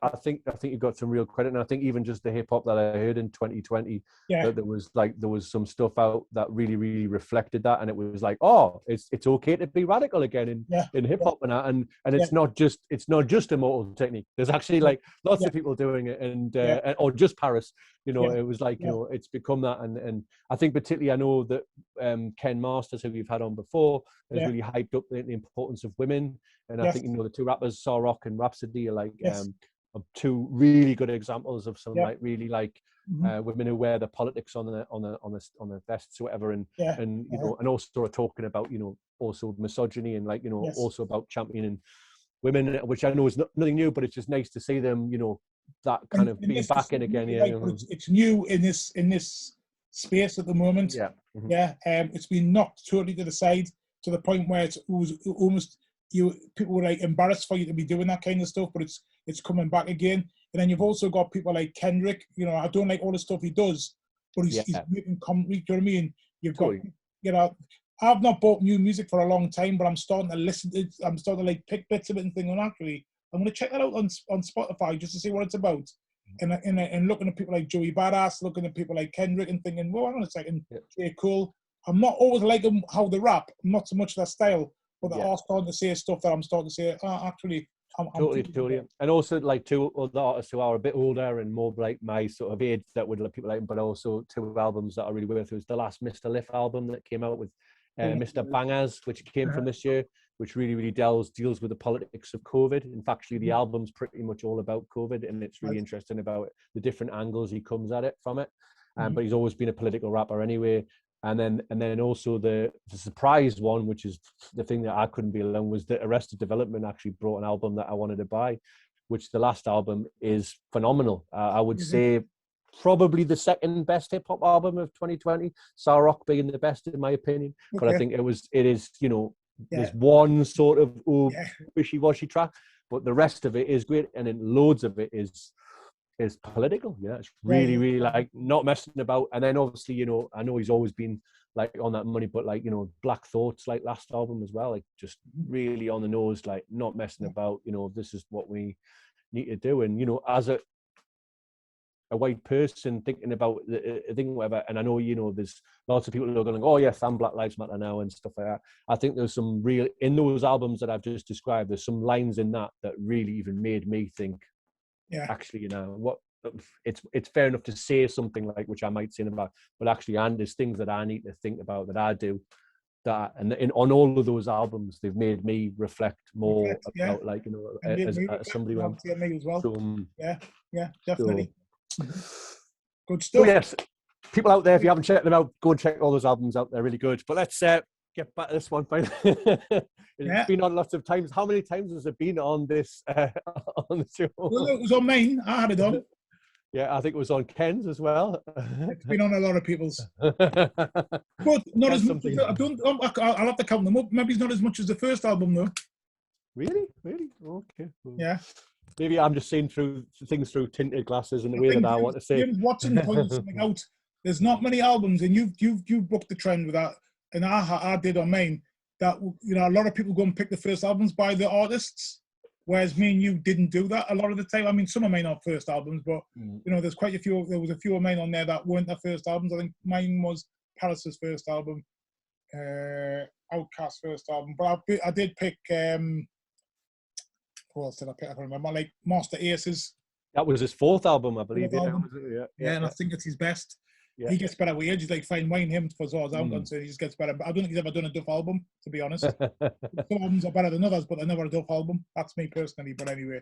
I think you've got some real credit, and I think even just the hip hop that I heard in 2020, that there was some stuff out that really, really reflected that, and it was like, oh, it's okay to be radical again in hip hop and it's not just Immortal Technique. There's actually like lots of people doing it, and or just Paris. It was like it's become that, and I think particularly I know that Ken Masters, who we've had on before, has really hyped up the importance of women. And I think the two rappers, Saw Rock and Rhapsody, are like two really good examples of some like really like women who wear the politics on their vests or whatever, and also are talking about also misogyny and like also about championing women, which I know is nothing new, but it's just nice to see them that kind of being back in again. It's new in this space at the moment. It's been knocked totally to the side to the point where it was almost. People were like embarrassed for you to be doing that kind of stuff, but it's coming back again. And then you've also got people like Kendrick. I don't like all the stuff he does, but he's making comedy. Do you know what I mean? You've got, I've not bought new music for a long time, but I'm starting to listen to it. I'm starting to like pick bits of it and think, well, actually, I'm going to check that out on Spotify just to see what it's about. And looking at people like Joey Badass, looking at people like Kendrick, and thinking, well, hang on a second, J. Cole. I'm not always liking how they rap, not so much their style. But they are starting to say stuff that I'm starting to say, actually, I'm totally. And also, like, two other artists who are a bit older and more like my sort of age that would let people like, but also two albums that are really worth it. Was the last Mr. Liff album that came out with Mr. Bangers, which came from this year, which really, really deals with the politics of COVID. In fact, actually, the album's pretty much all about COVID, and it's really interesting about the different angles he comes at it from it. But he's always been a political rapper anyway. And then also the surprise one, which is the thing that I couldn't be alone, was that Arrested Development actually brought an album that I wanted to buy, which the last album is phenomenal. I would say probably the second best hip hop album of 2020. Saw Rock being the best in my opinion, but I think it is there's one sort of wishy-washy track, but the rest of it is great, and then loads of it is political. It's really, really like not messing about. And then obviously, I know he's always been like on that money, but like, Black Thoughts, like last album as well, like just really on the nose, like not messing about, this is what we need to do. And, as a white person thinking about the thing, whatever, and I know, there's lots of people who are going, oh yes, I'm Black Lives Matter now and stuff like that. I think there's some real, in those albums that I've just described, there's some lines in that really even made me think, actually, what it's fair enough to say something like, which I might say about, but actually, and there's things that I need to think about that I do that, and on all of those albums, they've made me reflect more about, like, you know, as somebody who me as well. So, yeah, definitely. Good so stuff. yes, people out there, if you haven't checked them out, go and check all those albums out. They're really good. But let's get back to this one. It's been on lots of times. How many times has it been on this on the show? Well, it was on mine. I had it on. Yeah, I think it was on Ken's as well. It's been on a lot of people's. But not as much. I'll have to count them up. Maybe it's not as much as the first album, though. Really? Okay. Yeah. Maybe I'm just seeing things through tinted glasses in the way that I want to say. Watson pointed something out. There's not many albums, and you've booked the trend with that, and I did on mine. That, you know, a lot of people go and pick the first albums by the artists, whereas me and you didn't do that a lot of the time. I mean, some of mine are first albums, but you know, there's quite a few. There was a few of mine on there that weren't their first albums. I think mine was Paris's first album, Outkast's first album. But I did pick. What else did I pick? I can't remember. Like Master Aces. That was his fourth album, I believe. Yeah, and I think it's his best. Yeah. He gets better with age. He's like fine wine him for as far as I'm concerned. He just gets better. But I don't think he's ever done a Duff album, to be honest. Some albums are better than others, but they're never a Duff album. That's me personally. But anyway.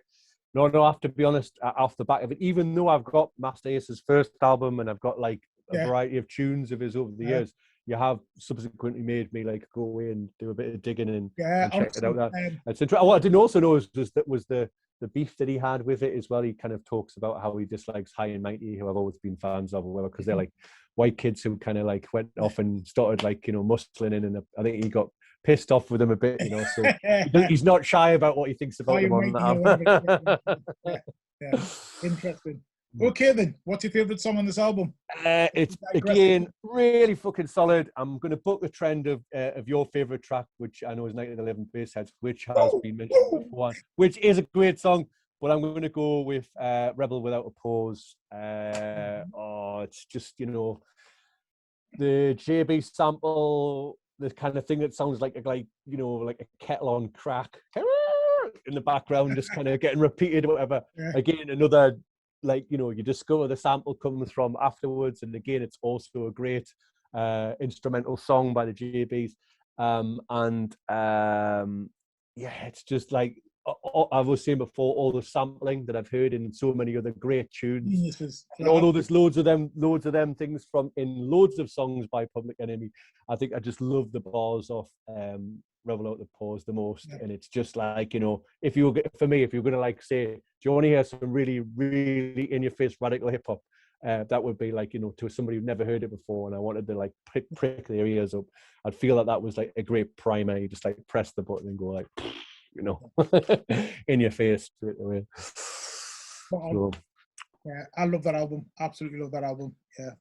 No, I have to be honest, off the back of it, even though I've got Master Ace's first album and I've got like a variety of tunes of his over the years, you have subsequently made me like go away and do a bit of digging and check it out. That's interesting. What I didn't also know was the beef that he had with it as well. He kind of talks about how he dislikes High and Mighty, who I've always been fans of, or whatever, because they're like white kids who kind of like went off and started like, you know, muscling in, and I think he got pissed off with them a bit, you know. So he's not shy about what he thinks about them on that album. Yeah, interesting. Okay then, what's your favourite song on this album? It's again really fucking solid. I'm going to book the trend of your favourite track, which I know is 1911 Bassheads, which has been mentioned before, which is a great song. But I'm going to go with Rebel Without a Pause. It's just, you know, the JB sample, the kind of thing that sounds like you know, like a kettle on crack in the background, just kind of getting repeated or whatever. Again, another, like, you know, you discover the sample comes from afterwards, and again, it's also a great instrumental song by the JBs. It's just like I was saying before, all the sampling that I've heard in so many other great tunes. And although there's loads of them things from in loads of songs by Public Enemy, I think I just love the bars of Rebel Out the Pause the most. And it's just like, you know, if you're going to like say, do you want to hear some really, really in your face radical hip hop? That would be like, you know, to somebody who'd never heard it before, and I wanted to like prick their ears up. I'd feel that was like a great primer. You just like press the button and go like, you know, in your face straight away. So. Yeah, I love that album. Absolutely love that album. Yeah.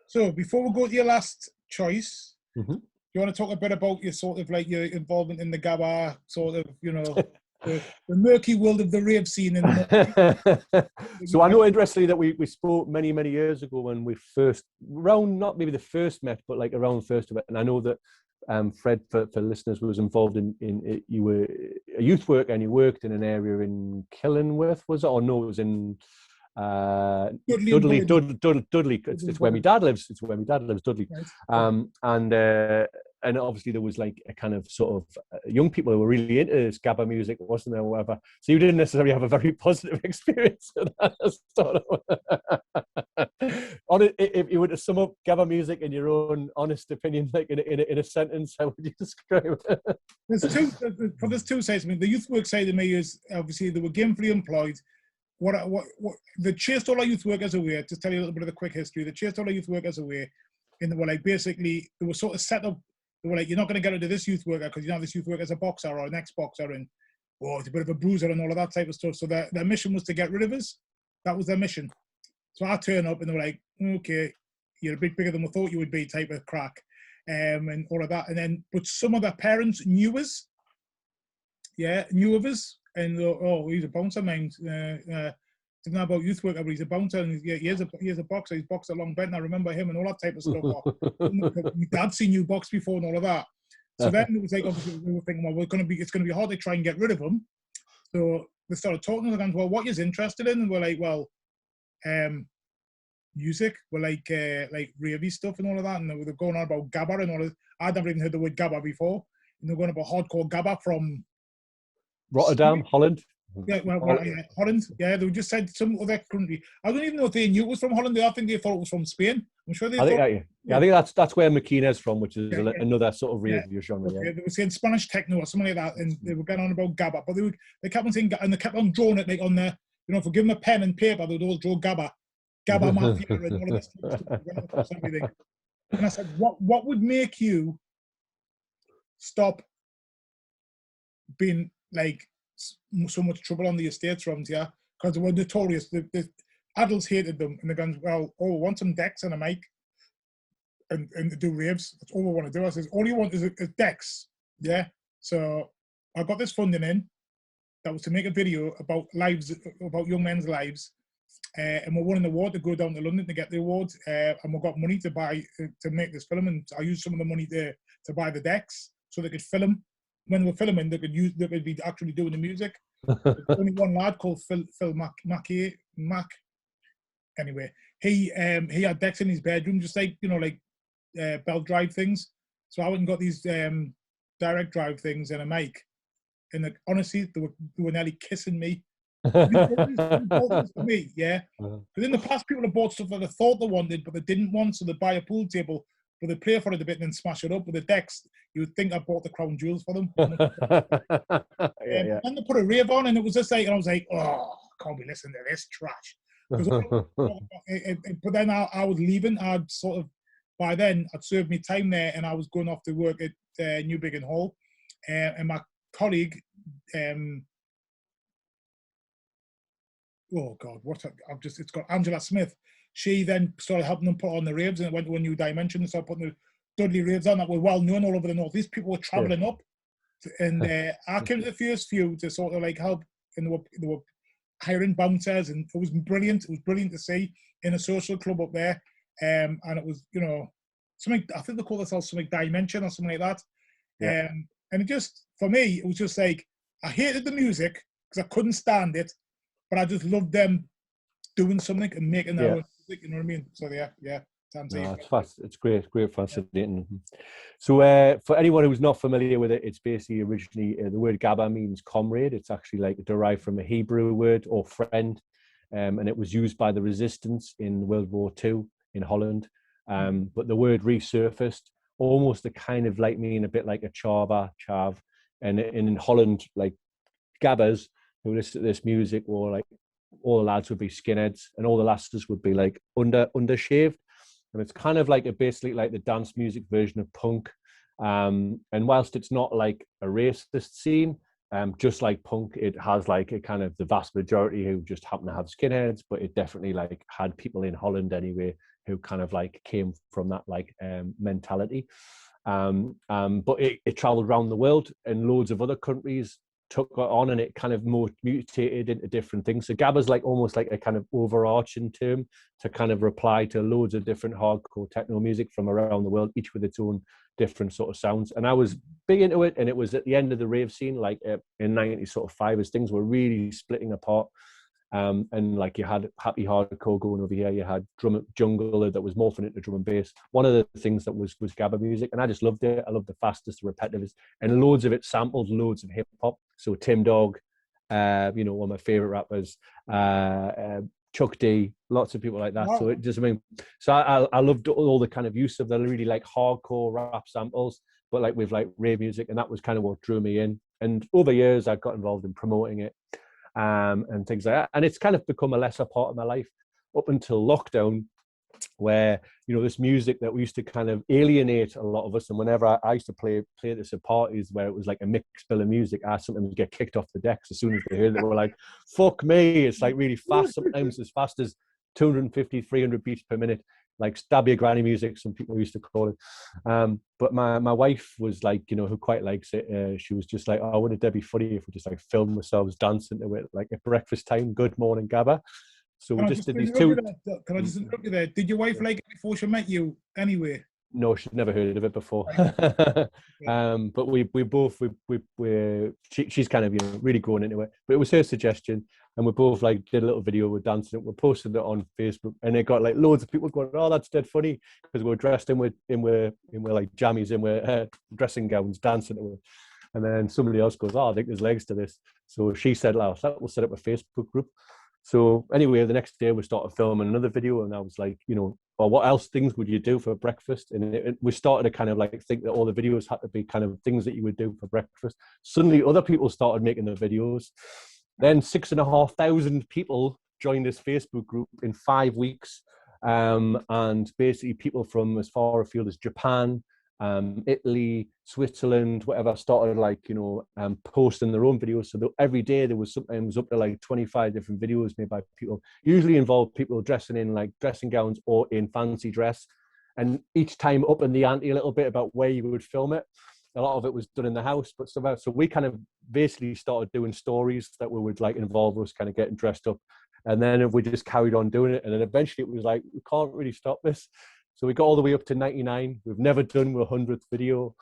So before we go to your last choice, do you want to talk a bit about your sort of like your involvement in the Gabba, sort of, you know, the murky world of the rave scene? So I know, interestingly, that we spoke many, many years ago when we first, around not maybe the first met, but like around first of it. And I know that Fred, for listeners, was involved in it. You were a youth worker and you worked in an area in Killingworth, was it? Or no, it was in Dudley. It's where my dad lives. Dudley. Right. And obviously there was like a kind of sort of young people who were really into this Gabba music, wasn't there, or whatever. So you didn't necessarily have a very positive experience with that sort of. If you were to sum up Gabba music in your own honest opinion, like in a sentence, how would you describe it? There's two sides. I mean, the youth work side of me is obviously they were gainfully employed. What the chased all our youth workers away. Just tell you a little bit of the quick history. They chased all our youth workers away, and they were like basically they were sort of set up. They were like, you're not going to get rid of this youth worker because you know this youth worker is a boxer or an ex-boxer and it's a bit of a bruiser and all of that type of stuff. So their mission was to get rid of us. That was their mission. So I turn up and they were like, okay, you're a bit bigger than we thought you would be, type of crack, and all of that. And then, but some of their parents knew of us, and he's a bouncer, man. Didn't know about youth worker, but he's a bouncer, and he is a boxer. He's boxed a long bent, and I remember him and all that type of stuff. My dad's seen you box before and all of that. So then it was like, obviously, we were thinking, well, it's going to be hard to try and get rid of him. So they started talking to them, well, what you're interested in? And we're like, well, music were like ravey stuff and all of that, and they were going on about gabba and all of. I'd never even heard the word gabba before, and they're going about hardcore gabba from Rotterdam, Holland. Yeah, Holland. Yeah, they just said some other country. I don't even know if they knew it was from Holland. I think they thought it was from Spain. I'm sure they thought. I think that's where Makina's from, which is another sort of rave genre. Okay. They were saying Spanish techno or something like that, and they were getting on about gabba, but they kept on saying, and they kept on drawing it like on the, if we give them a pen and paper, they'd all draw gabba mafia and all of this stuff, everything. And I said, what would make you stop being like so much trouble on the estates runs, yeah? Because they were notorious. The adults hated them, and they're going, well, we want some decks and a mic and to do raves. That's all we want to do. I says, all you want is decks, yeah? So I got this funding in that was to make a video about young men's lives, and we won an award to go down to London to get the award, and we got money to make this film, and I used some of the money to buy the decks so they could film. When they were filming, they could be actually doing the music. There's only one lad called Phil Mac. Anyway, he had decks in his bedroom, just like belt drive things. So I went and got these direct drive things and a mic, and honestly, they were nearly kissing me. For me, yeah. Because in the past, people have bought stuff that they thought they wanted, but they didn't want, so they buy a pool table. But they play for it a bit and then smash it up with the decks. You would think I bought the crown jewels for them. And then they put a rave on, and it was just like, and I was like, oh, I can't be listening to this trash. But then I was leaving. By then, I'd served my time there, and I was going off to work at New Biggin Hall. And my colleague, oh God, it's got Angela Smith. She then started helping them put on the raves, and it went to a new dimension and started putting the Dudley raves on that were well known all over the North. These people were travelling up, and I came to the first few to sort of like help, and they were hiring bouncers, and it was brilliant. It was brilliant to see in a social club up there, and it was something, I think they call themselves something Dimension or something like that. And it just, for me, it was just like, I hated the music because I couldn't stand it, but I just loved them doing something and making their own music, you know what I mean? So it's great, fascinating. So for anyone who's not familiar with it, it's basically originally the word gabba means comrade. It's actually like derived from a Hebrew word or friend, and it was used by the resistance in World War II in Holland. But the word resurfaced almost a kind of like mean a bit like a chav, and in Holland, like gabbas who listen to this music were like, all the lads would be skinheads and all the lasses would be like undershaved, and it's kind of like basically like the dance music version of punk, and whilst it's not like a racist scene, just like punk, it has like a kind of the vast majority who just happen to have skinheads, but it definitely like had people in Holland anyway who kind of like came from that like mentality, but it traveled around the world, and loads of other countries took it on, and it kind of more mutated into different things. So gabba's like almost like a kind of overarching term to kind of reply to loads of different hardcore techno music from around the world, each with its own different sort of sounds. And I was big into it, and it was at the end of the rave scene, like in 95, as things were really splitting apart. And like you had happy hardcore going over here, you had drum jungle that was morphing into drum and bass. One of the things that was gabba music, and I just loved it. I loved the fastest, the repetitiveness, and loads of it sampled loads of hip hop. So Tim Dog, one of my favorite rappers, Chuck D, lots of people like that. Wow. So it just, I loved all the kind of use of the really like hardcore rap samples, but like with like rave music, and that was kind of what drew me in. And over the years, I got involved in promoting it. And things like that, and it's kind of become a lesser part of my life up until lockdown, where this music that we used to kind of alienate a lot of us. And whenever I used to play this at parties where it was like a mixed bill of music, I sometimes get kicked off the decks as soon as they heard it. We're like, fuck me, it's like really fast, sometimes as fast as 250, 300 beats per minute, like stab your granny music, some people used to call it. But my wife was like, who quite likes it. She was just like, oh, wouldn't it be funny if we just like filmed ourselves dancing to it, like at breakfast time, Good Morning Gabba. So we just did these two. Can I just interrupt you there? Did your wife like it before she met you anyway? No, she'd never heard of it before. But we both, she's kind of, really going into it. But it was her suggestion. and we both like did a little video, we're dancing it, we posted it on Facebook, and it got like loads of people going, oh, that's dead funny, because we're dressed in we're like jammies, in we're dressing gowns, dancing to it. And then somebody else goes, oh, I think there's legs to this. So she said, we'll set up a Facebook group. So anyway, the next day we started filming another video, and I was like, well, what else things would you do for breakfast? And we started to kind of like think that all the videos had to be kind of things that you would do for breakfast. Suddenly other people started making the videos. Then 6,500 people joined this Facebook group in 5 weeks. And basically people from as far afield as Japan, Italy, Switzerland, whatever, started like, posting their own videos. So every day there was something, it was up to like 25 different videos made by people, usually involved people dressing in like dressing gowns or in fancy dress. And each time up in the ante a little bit about where you would film it. A lot of it was done in the house, but so we kind of basically started doing stories that would like involve us kind of getting dressed up. And then we just carried on doing it. And then eventually it was like, we can't really stop this. So we got all the way up to 99. We've never done a 100th video.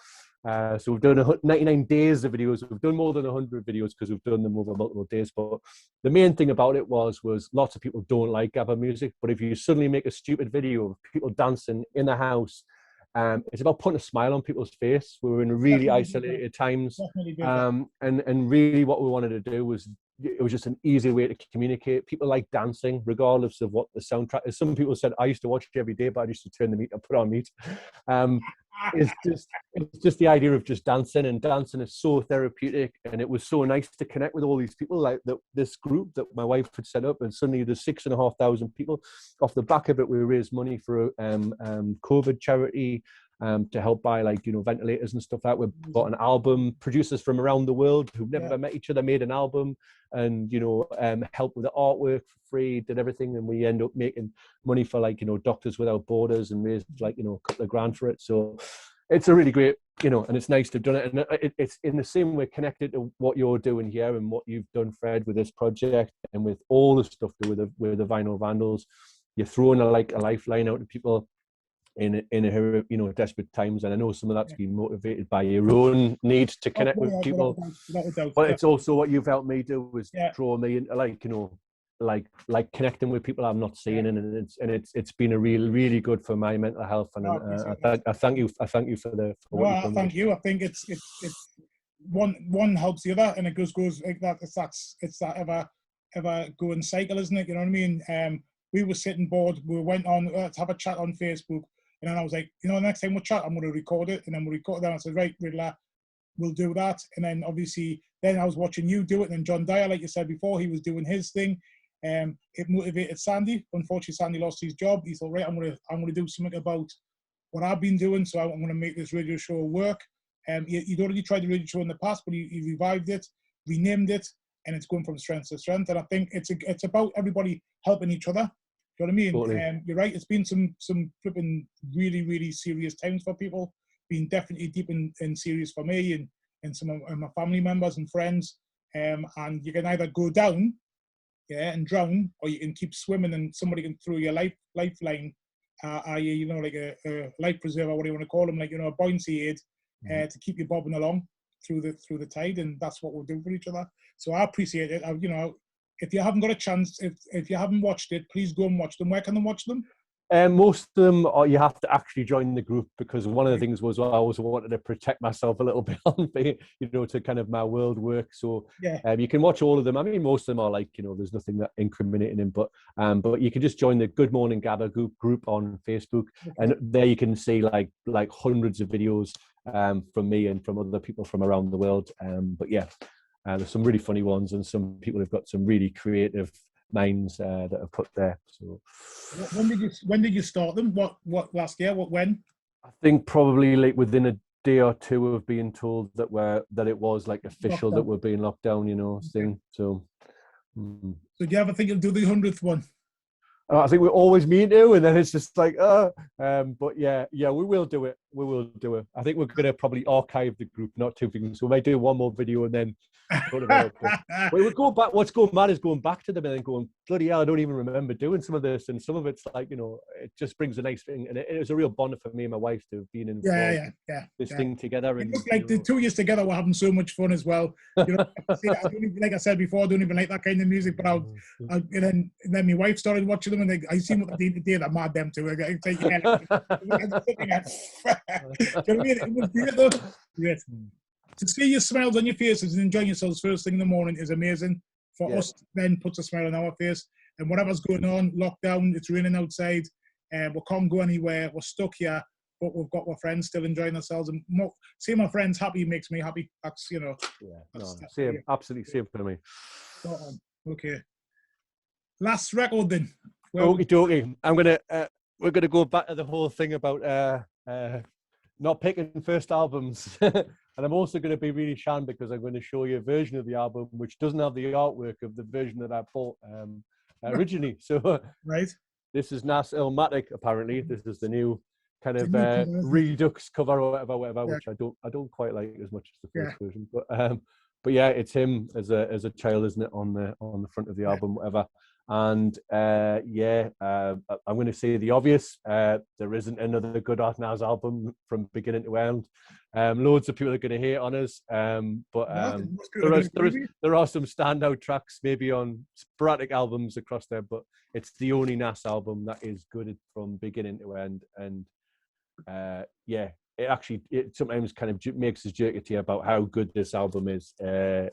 So we've done 99 days of videos. We've done more than 100 videos because we've done them over multiple days. But the main thing about it was lots of people don't like ABBA music. But if you suddenly make a stupid video of people dancing in the house, it's about putting a smile on people's face. We were in really isolated times. And really what we wanted to do was, it was just an easy way to communicate. People like dancing, regardless of what the soundtrack is. Some people said, I used to watch it every day, but I used to turn the meat and put on meat. It's just the idea of just dancing, and dancing is so therapeutic. And it was so nice to connect with all these people, like this group that my wife had set up. And suddenly there's 6,500 people. Off the back of it, we raised money for COVID charity, to help buy ventilators and stuff like that. We bought an album. Producers from around the world who've never met each other made an album, and helped with the artwork for free, did everything, and we end up making money for Doctors Without Borders, and raised a couple of grand for it. So it's a really great, and it's nice to have done it, and it's in the same way connected to what you're doing here and what you've done, Fred, with this project and with all the stuff with the Vinyl Vandals. You're throwing a lifeline out to people in desperate times, and I know some of that's been motivated by your own need to connect with people, but it's also what you've helped me do, was draw me into like connecting with people I'm not seeing, and it's been a really good for my mental health, and I thank you for what you've done. Thank you. I think it's one helps the other, and it goes like that. It's that ever going cycle, isn't it? You know what I mean? We were sitting bored. We went on to have a chat on Facebook. And then I was like, next time we'll chat, I'm going to record it. And then we'll record it. And I said, right, we'll do that. And then obviously, then I was watching you do it. And then John Dyer, like you said before, he was doing his thing. It motivated Sandy. Unfortunately, Sandy lost his job. He thought, right, I'm going to do something about what I've been doing. So I'm going to make this radio show work. He'd already tried the radio show in the past, but he revived it, renamed it, and it's going from strength to strength. And I think it's about everybody helping each other. Do you know what I mean? Totally. You're right. It's been some flipping really serious times for people. Been definitely deep in serious for me and some of my family members and friends. And you can either go down, and drown, or you can keep swimming and somebody can throw you a lifeline, i.e., like a life preserver, what do you want to call them, a buoyancy aid, to keep you bobbing along through the tide. And that's what we'll do for each other. So I appreciate it. If you haven't got a chance, if you haven't watched it, please go and watch them. Where can they watch them? Most of them, you have to actually join the group, because one of the things was I always wanted to protect myself a little bit on, to kind of my world work. So you can watch all of them. I mean, most of them are there's nothing that incriminating in, but you can just join the Good Morning Gabba group on Facebook, and there you can see like hundreds of videos from me and from other people from around the world. There's some really funny ones, and some people have got some really creative minds that are put there. So, when did you start them? What last year? When? I think probably within a day or two of being told that it was official that we're being locked down. Thing. So. So do you ever think you'll do the 100th one? I think we always mean to, and then it's just but we will do it. will do it. I think we're gonna probably archive the group, not two things. So we might do one more video and then put it out. We'll go back. What's going mad is going back to them and then going, bloody hell, I don't even remember doing some of this. And some of it's like, you know, it just brings a nice thing. And it was a real bond for me and my wife to have been involved this thing together. And like the 2 years together, we're having so much fun as well. You know, like I said before, I don't even like that kind of music. But and then my wife started watching them, and I seen what they did. I'm mad them too. I say, yeah, you know what I mean? It was great though. Great. To see your smiles on your faces and enjoying yourselves first thing in the morning is amazing. For us, then puts a smile on our face. And whatever's going on, lockdown, it's raining outside, we can't go anywhere, we're stuck here, but we've got our friends still enjoying ourselves. And seeing my friends happy makes me happy. That's, you know. Same, absolutely same for me. Okay. Last record then. Okie dokie. We're gonna go back to the whole thing about not picking first albums. And I'm also going to be really shy because I'm going to show you a version of the album which doesn't have the artwork of the version that I bought originally. So this is Nas Illmatic, apparently. This is the new kind of Redux cover or whatever, which I don't quite like as much as the first version. But yeah, it's him as a child, isn't it, on the front of the album, whatever. And I'm going to say the obvious. There isn't another good Nas album from beginning to end. Loads of people are going to hate on us, but there are some standout tracks maybe on sporadic albums across there, but it's the only Nas album that is good from beginning to end. And it sometimes kind of makes us jerk it to you about how good this album is. I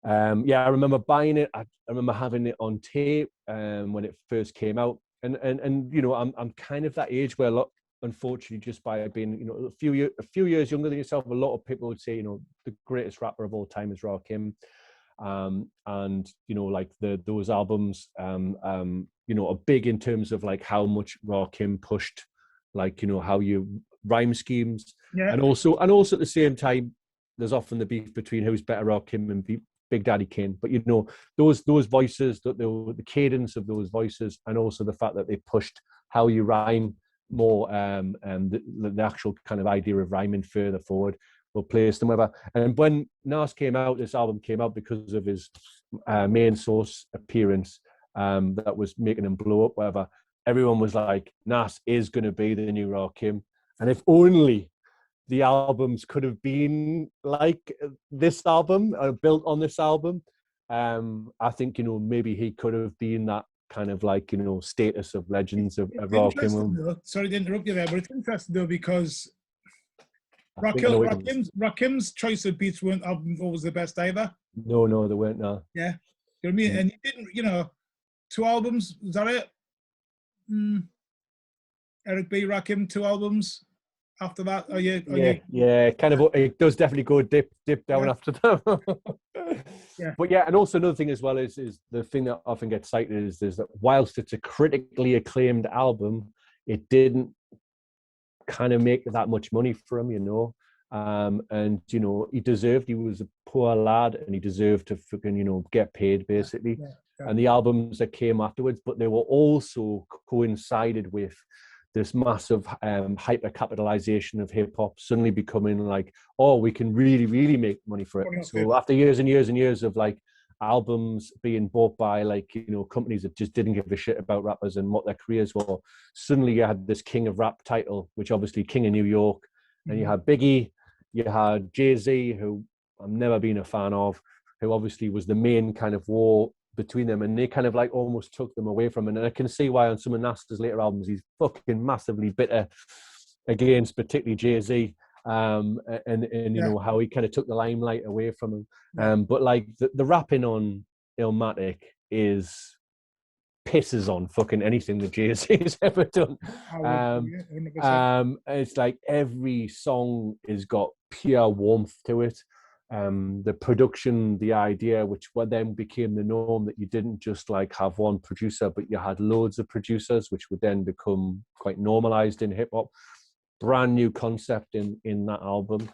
remember buying it. I remember having it on tape when it first came out, and you know, I'm kind of that age where unfortunately, just by being, you know, a few years younger than yourself, a lot of people would say, you know, the greatest rapper of all time is Rakim, and you know, like those albums, you know, are big in terms of like how much Rakim pushed, like, you know, how you rhyme schemes, and also at the same time, there's often the beef between who's better, Rakim and Big Daddy Kane. But you know, those voices, the cadence of those voices, and also the fact that they pushed how you rhyme more, and the actual kind of idea of rhyming further forward, will place them whatever. And when Nas came out, this album came out because of his main source appearance, that was making him blow up, whatever. Everyone was like, Nas is going to be the new Rakim. And if only the albums could have been like this album, built on this album, I think, you know, maybe he could have been that kind of like, you know, status of legends of Rakim. Sorry to interrupt you there, but it's interesting though, because Rakim's choice of beats weren't always the best either. No, they weren't. No. Yeah, you know what I mean. And you didn't, you know, 2 albums. Is that it? Eric B. Rakim, 2 albums. After that, kind of. It does definitely go dip down after that. But yeah, and also another thing as well is the thing that often gets cited is that whilst it's a critically acclaimed album, it didn't kind of make that much money for him, you know. And you know, he was a poor lad, and he deserved to fucking, you know, get paid basically. And the albums that came afterwards, but they were also coincided with this massive hyper capitalization of hip hop suddenly becoming like, oh, we can really, really make money for it. So after years and years and years of like albums being bought by like, you know, companies that just didn't give a shit about rappers and what their careers were, suddenly you had this King of Rap title, which obviously King of New York, and you had Biggie, you had Jay-Z, who I've never been a fan of, who obviously was the main kind of war between them, and they kind of like almost took them away from him. And I can see why on some of Nas's later albums he's fucking massively bitter against particularly Jay-Z, and you know, how he kind of took the limelight away from him. But like the rapping on Illmatic pisses on fucking anything that Jay-Z's ever done. It's like every song has got pure warmth to it. The production, the idea, which then became the norm, that you didn't just like have one producer, but you had loads of producers, which would then become quite normalized in hip hop. Brand new concept in that album.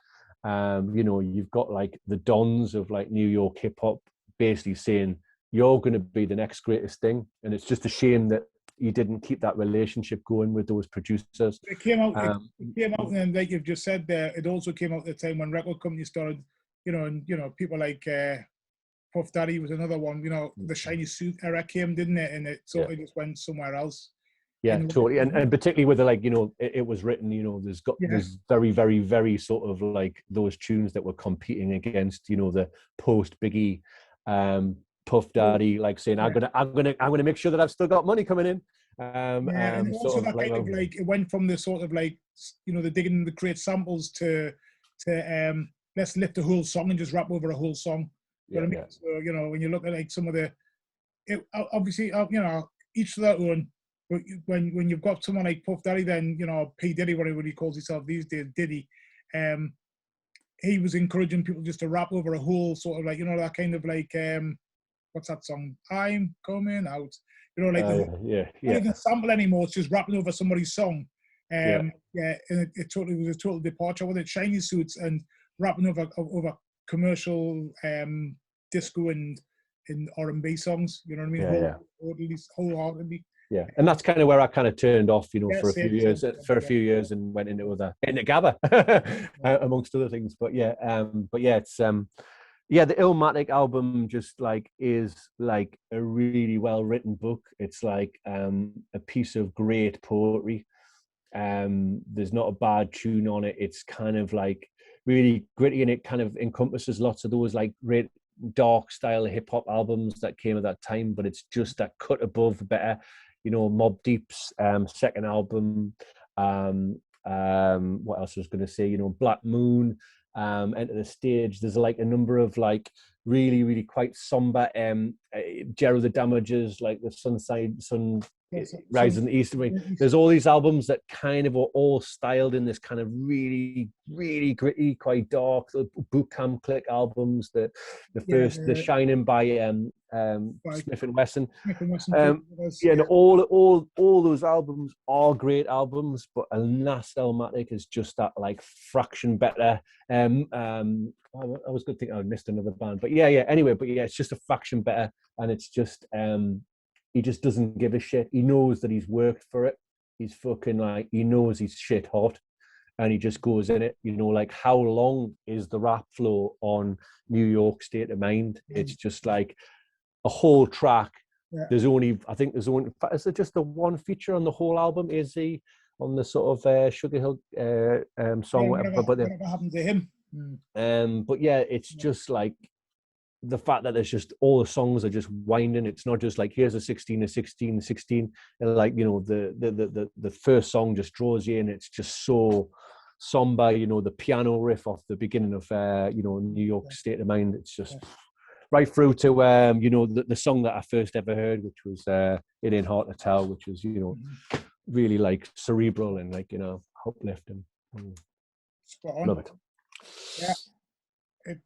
You know, you've got like the dons of like New York hip hop basically saying, you're going to be the next greatest thing. And it's just a shame that he didn't keep that relationship going with those producers. It came out. It came out, and then, like you've just said there, it also came out at the time when record companies started. And people like Puff Daddy was another one. The shiny suit era came, didn't it? And it sort of just went somewhere else. Yeah, totally, and particularly with it was written. There's very, very, very sort of like those tunes that were competing against the post Biggie, Puff Daddy, like saying I'm gonna make sure that I've still got money coming in. And also that kind of like it went from the sort of like the digging in the great samples to let's lift the whole song and just rap over a whole song. You know what I mean? So when you look at like some of obviously each to their own. But when you've got someone like Puff Daddy, then P Diddy, whatever he calls himself these days, Diddy, he was encouraging people just to rap over a whole sort of like that kind of like what's that song? I'm coming out. Not even sample anymore. It's just rapping over somebody's song. And it totally was a total departure with it. Shiny suits and rapping over commercial disco and R&B songs. You know what I mean? Wholeheartedly. Yeah, and that's kind of where I kind of turned off, for a few years, and went into Gabba, amongst other things. But it's the Illmatic album just like is like a really well written book. It's like a piece of great poetry. There's not a bad tune on it. It's kind of like really gritty, and it kind of encompasses lots of those like great dark style hip hop albums that came at that time. But it's just that cut above better. Mobb Deep's second album. What else I was going to say? Black Moon, Enter the Stage. There's like a number of like really, really quite somber. Gerald the Damages, like the Rise in the East. There's all these albums that kind of are all styled in this kind of really, really gritty, quite dark. The Boot Camp Click albums. The first, The Shining by Smith and Wesson. All those albums are great albums, but Last Illmatic is just that like fraction better. I was good thinking I missed another band, but anyway, it's just a fraction better, and it's just he just doesn't give a shit. He knows that he's worked for it. He's fucking like, he knows he's shit hot, and he just goes in it. Like how long is the rap flow on New York State of Mind? It's just like a whole track. Is there just the one feature on the whole album? Is he on the sort of Sugar Hill song? Whatever happened to him? It's just like the fact that there's just all the songs are just winding. It's not just like here's a 16, a 16, a 16, and like the first song just draws you in. It's just so somber. The piano riff off the beginning of New York State of Mind. It's just right through to the song that I first ever heard, which was It Ain't Hard to Tell, which was really like cerebral and like uplifting. Love it.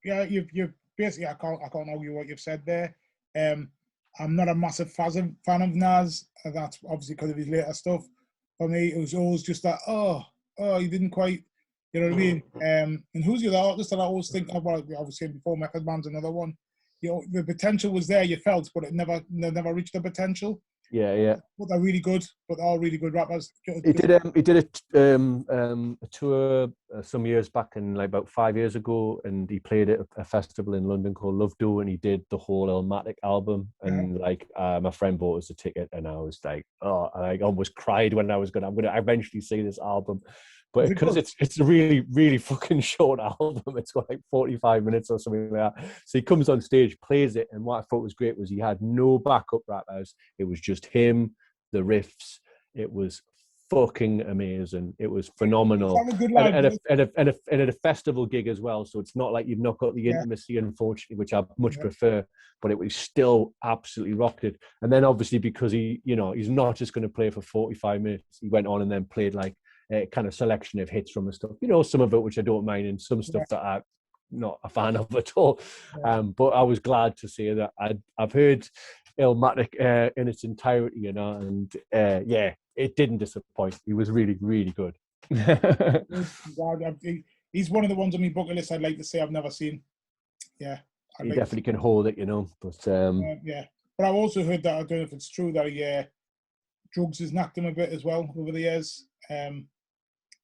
You've basically, I can't argue what you've said there. I'm not a massive fan of Nas. That's obviously because of his later stuff. For me, it was always just that, he didn't quite, you know what I mean? And who's the other artist that I always think of? Well, I was saying before, Method Man's another one. The potential was there, you felt, but it never reached the potential. But they're really good. But all really good rappers. He did a tour some years back, and like about 5 years ago, and he played at a festival in London called Love Do, and he did the whole Illmatic album. And like my friend bought us a ticket, and I was like, I almost cried when I'm gonna eventually see this album. But because it's a really, really fucking short album, it's got like 45 minutes or something like that. So he comes on stage, plays it, and what I thought was great was he had no backup rappers. It was just him, the riffs. It was fucking amazing. It was phenomenal. And at a festival gig as well. So it's not like you've not got the intimacy, unfortunately, which I much prefer. But it was still absolutely rocked it. And then obviously because he's not just going to play for 45 minutes. He went on and then played like a kind of selection of hits from his stuff, some of it which I don't mind, and some stuff that I'm not a fan of at all. But I was glad to see that I've heard Illmatic in its entirety, and it didn't disappoint. He was really, really good. He's one of the ones on my bucket list I'd like to say I've never seen. He definitely can hold it, but but I've also heard that, I don't know if it's true, that he drugs has knocked him a bit as well over the years. So,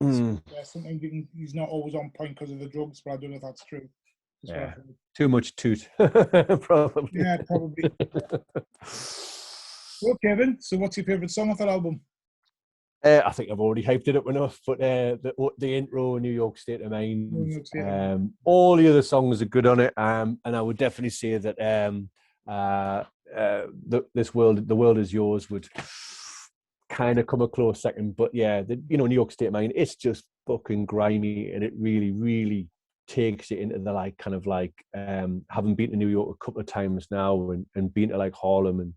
yeah, sometimes he's not always on point because of the drugs, but I don't know if that's true. Yeah. Too much toot, probably. Yeah, probably. Well, Kevin, so what's your favourite song of that album? I think I've already hyped it up enough, but the intro, New York State of Mind, all the other songs are good on it, and I would definitely say that the world is yours would kind of come a close second. But yeah, New York State of Mind, it's just fucking grimy, and it really, really takes it into the having been to New York a couple of times now, and been to like Harlem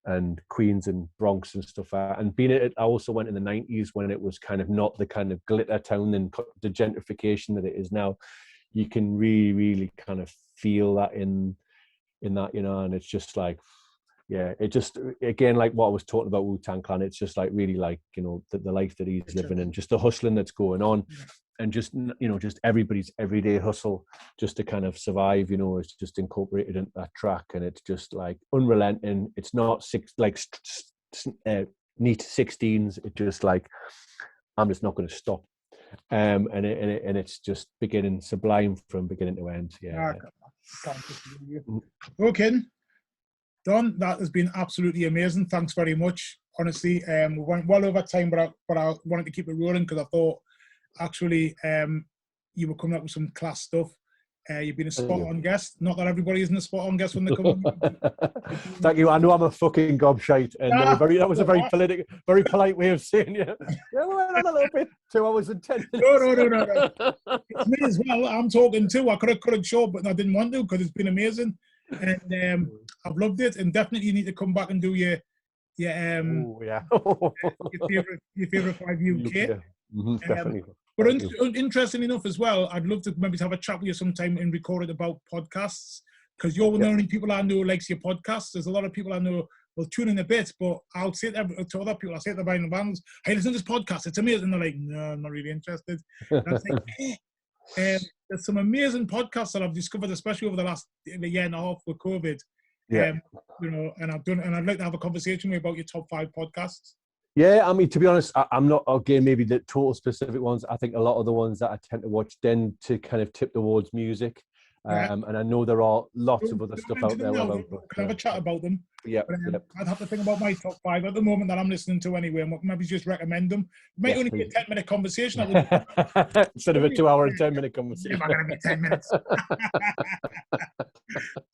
and Queens and Bronx and stuff. And I also went in the 90s when it was kind of not the kind of glitter town and the gentrification that it is now. You can really, really kind of feel that in that, and it's just like, yeah, it just, again, like what I was talking about Wu-Tang Clan, it's just like really like, the life that he's living and just the hustling that's going on. And just, just everybody's everyday hustle just to kind of survive, it's just incorporated into that track. And it's just like unrelenting. It's not neat 16s. It's just like, I'm just not going to stop. And it's just sublime from beginning to end. Yeah. Okay. Don, that has been absolutely amazing. Thanks very much. Honestly, we went well over time, but I wanted to keep it rolling because I thought, actually, you were coming up with some class stuff. You've been a spot-on guest. Not that everybody isn't a spot-on guest when they come on. Thank you. I know I'm a fucking gobshite, and that was a very polite way of saying it. Yeah, we went on a little bit. 2 hours and 10 minutes. No. It's me as well. I'm talking too. I could have cut it short, but I didn't want to because it's been amazing, and I've loved it. And definitely, you need to come back and do your favorite 5 UK. Definitely. But interesting enough as well, I'd love to maybe have a chat with you sometime and record it about podcasts, because you're one of the only people I know who likes your podcasts. There's a lot of people I know will tune in a bit, but I'll say to other people, I say to the Vinyl Vandals, hey, listen to this podcast, it's amazing. And they're like, no, I'm not really interested. And I was like, there's some amazing podcasts that I've discovered, especially over the last year and a half with COVID. And I'd like to have a conversation with you about your top 5 podcasts. Yeah, I mean, to be honest, I'm not, again, maybe the total specific ones. I think a lot of the ones that I tend to watch tend to kind of tip towards music. And I know there are lots of other stuff out there. Can have a chat about them. Yeah. I'd have to think about my top 5 at the moment that I'm listening to anyway, and maybe just recommend them. It might only be a 10-minute conversation. Instead of a 2 hour and 10-minute conversation. Yeah, going to be 10 minutes.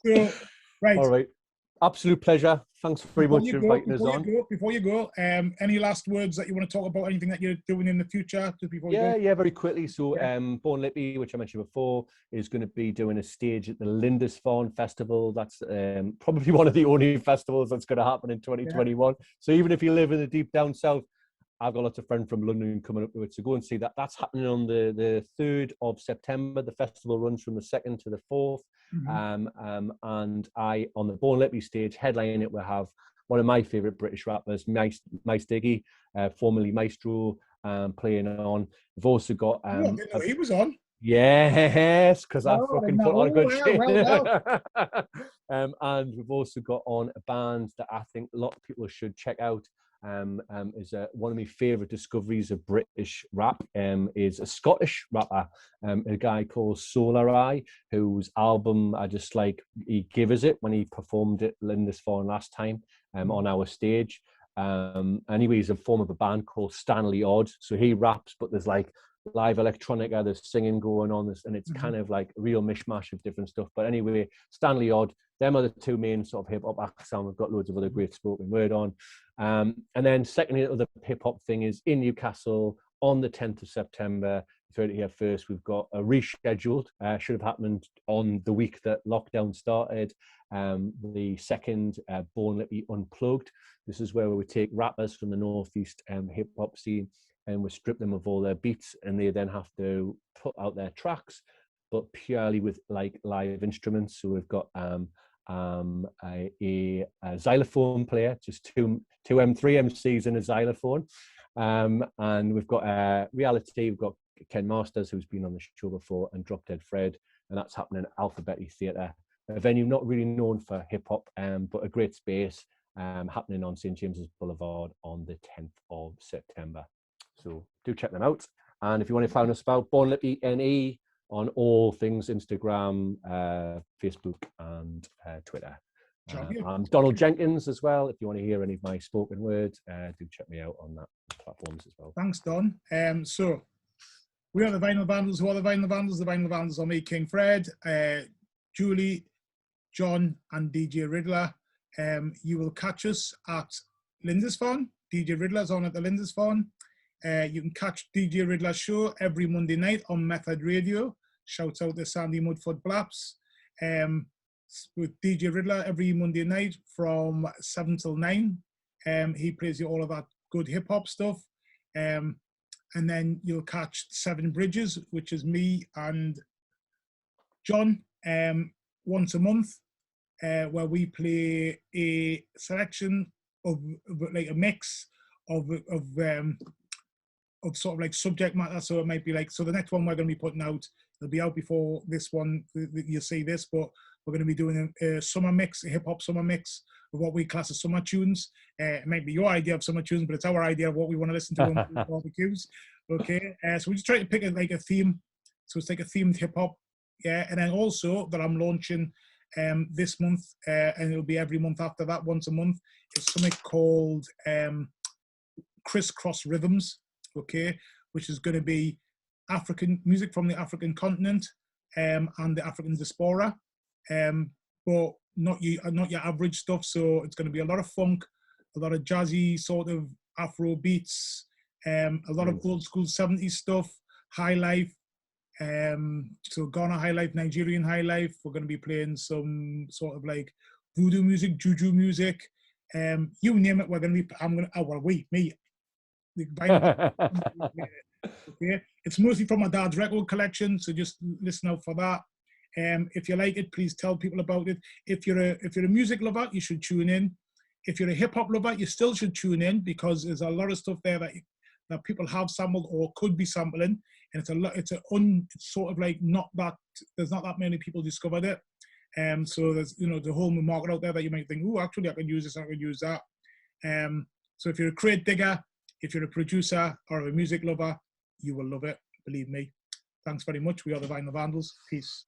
So, right. All right. Absolute pleasure. Thanks very much for inviting us on. Before you go, any last words that you want to talk about? Anything that you're doing in the future? Just before you go? Yeah, very quickly. So, Born Lippy, which I mentioned before, is going to be doing a stage at the Lindisfarne Festival. That's probably one of the only festivals that's going to happen in 2021. Yeah. So even if you live in the deep down south, I've got lots of friends from London coming up to it. So go and see that. That's happening on the 3rd of September. The festival runs from the 2nd to the 4th. Mm-hmm. And I, on the Born Lippy stage, headlining it, will have one of my favourite British rappers, Mice Diggy, formerly Maestro, playing on. We've also got... I didn't know he was on. Yes, because I fucking put on a good shit. And we've also got on a band that I think a lot of people should check out. Is one of my favourite discoveries of British rap. Is a Scottish rapper, a guy called Solar Eye, whose album I just like. He gave us it when he performed at Lindisfarne last time on our stage. Anyway, he's a form of a band called Stanley Odd. So he raps, but there's like live electronica, there's singing going on, and it's kind of like a real mishmash of different stuff. But anyway, Stanley Odd, them are the 2 main sort of hip-hop acts, and we've got loads of other great spoken word on. And then secondly, the other hip-hop thing is in Newcastle on the 10th of September. You heard it here first. We've got a rescheduled, should have happened on the week that lockdown started, the second Born Lippy Unplugged. This is where we take rappers from the Northeast hip-hop scene and we strip them of all their beats, and they then have to put out their tracks, but purely with like live instruments. So we've got a xylophone player, just two M3 MCs and a xylophone, and we've got reality. We've got Ken Masters, who's been on the show before, and Drop Dead Fred, and that's happening at Alphabet Theatre, a venue not really known for hip hop, but a great space. happening on St. James's Boulevard on the 10th of September. So do check them out. And if you want to find us about Born Lippy NE on all things Instagram, Facebook, and Twitter. I'm Donald Jenkins as well. If you want to hear any of my spoken words, do check me out on that platforms as well. Thanks, Don. So we are the Vinyl Vandals. Who are the Vinyl Vandals? The Vinyl Vandals are me, King Fred, Julie, John, and DJ Riddler. You will catch us at Lindisfarne. DJ Riddler's on at the Lindisfarne. You can catch DJ Riddler's show every Monday night on Method Radio. Shouts out to Sandy Mudford Blaps. With DJ Riddler every Monday night from 7 till 9. He plays you all of that good hip-hop stuff. And then you'll catch Seven Bridges, which is me and John, once a month, where we play a selection of like a mix of sort of like subject matter. So it might be like, so the next one we're going to be putting out, it'll be out before this one, you'll see this, but we're going to be doing a summer mix, a hip-hop summer mix of what we class as summer tunes. It might be your idea of summer tunes, but it's our idea of what we want to listen to on barbecues. Okay, so we just try to pick a theme. So it's like a themed hip-hop. Yeah, and then also that I'm launching this month, and it'll be every month after that, once a month, is something called Crisscross Rhythms, okay, which is going to be African music from the African continent and the African diaspora, but not your average stuff. So it's going to be a lot of funk, a lot of jazzy sort of Afro beats, a lot of old school 70s stuff, high life. So Ghana high life, Nigerian high life. We're going to be playing some sort of like voodoo music, juju music. You name it, we're going to be. Me. Okay. It's mostly from my dad's record collection, so just listen out for that. If you like it, please tell people about it. If you're a music lover, you should tune in. If you're a hip hop lover, you still should tune in, because there's a lot of stuff there that people have sampled or could be sampling, and it's sort of like there's not that many people discovered it. So there's the whole market out there that you might think, oh, actually I can use this, I can use that. So if you're a crate digger, if you're a producer or a music lover, you will love it, believe me. Thanks very much. We are the Vinyl Vandals. Peace.